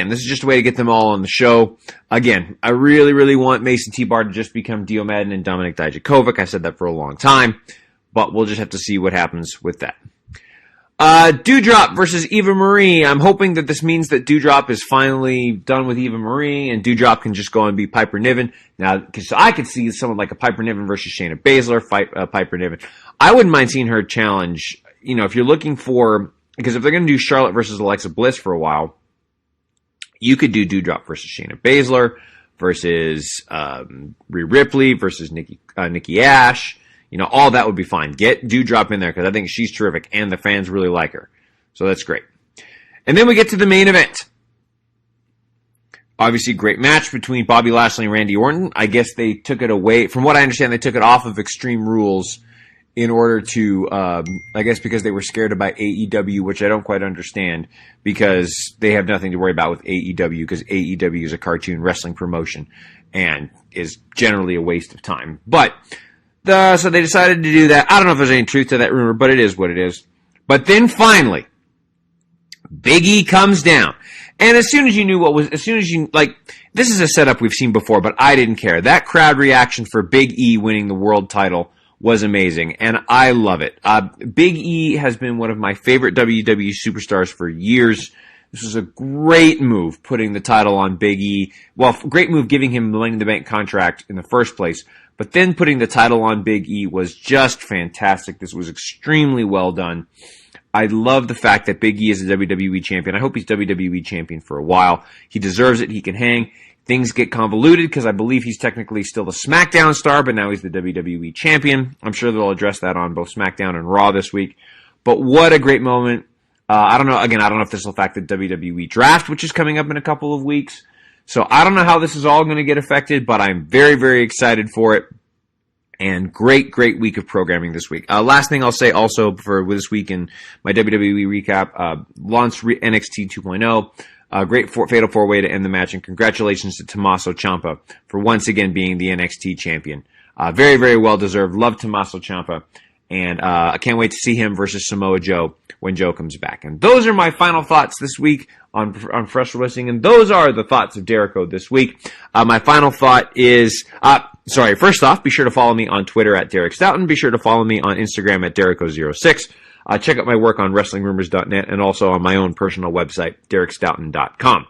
this is just a way to get them all on the show. Again, I really, really want Mason T-Bar to just become Dio Madden and Dominic Dijakovic. I said that for a long time, but we'll just have to see what happens with that. Doudrop versus Eva Marie. I'm hoping that this means that Doudrop is finally done with Eva Marie and Doudrop can just go and be Piper Niven. Now, because I could see someone like a Piper Niven versus Shayna Baszler fight Piper Niven. I wouldn't mind seeing her challenge, if you're looking for, because if they're going to do Charlotte versus Alexa Bliss for a while, you could do Doudrop versus Shayna Baszler versus Rhea Ripley versus Nikki Ash. All that would be fine. Get Doudrop in there because I think she's terrific and the fans really like her. So that's great. And then we get to the main event. Obviously, great match between Bobby Lashley and Randy Orton. I guess they took it away. From what I understand, they took it off of Extreme Rules in order to, because they were scared about AEW, which I don't quite understand, because they have nothing to worry about with AEW, because AEW is a cartoon wrestling promotion and is generally a waste of time. But, so they decided to do that. I don't know if there's any truth to that rumor, but it is what it is. But then finally, Big E comes down. And as soon as this is a setup we've seen before, but I didn't care. That crowd reaction for Big E winning the world title was amazing, and I love it. Big E has been one of my favorite WWE superstars for years. This was a great move, putting the title on Big E. Well, great move giving him the Money in the Bank contract in the first place, but then putting the title on Big E was just fantastic. This was extremely well done. I love the fact that Big E is a WWE champion. I hope he's WWE champion for a while. He deserves it. He can hang. Things get convoluted because I believe he's technically still the SmackDown star, but now he's the WWE champion. I'm sure they'll address that on both SmackDown and Raw this week. But what a great moment. I don't know if this will affect the WWE draft, which is coming up in a couple of weeks. So I don't know how this is all going to get affected, but I'm very, very excited for it. And great week of programming this week. Last thing I'll say also for this week in my WWE recap, launched NXT 2.0. Great Fatal 4-Way to end the match, and congratulations to Tommaso Ciampa for once again being the NXT champion. Very, very well deserved. Love Tommaso Ciampa, and I can't wait to see him versus Samoa Joe when Joe comes back. And those are my final thoughts this week on Professional Wrestling, and those are the thoughts of Dericho this week. My final thought is, first off, be sure to follow me on Twitter at Derek Stoughton. Be sure to follow me on Instagram at Dericho06. check out my work on WrestlingRumors.net and also on my own personal website, DerekStoughton.com.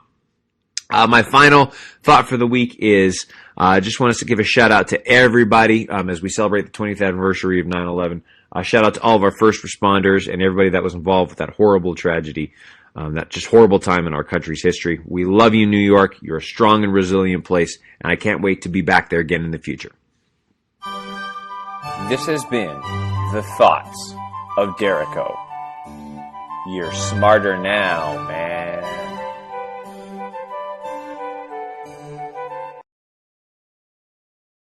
My final thought for the week is I just want us to give a shout out to everybody as we celebrate the 20th anniversary of 9/11. Shout out to all of our first responders and everybody that was involved with that horrible tragedy, that just horrible time in our country's history. We love you, New York. You're a strong and resilient place, and I can't wait to be back there again in the future. This has been the Thoughts of Dericho. You're smarter now, man.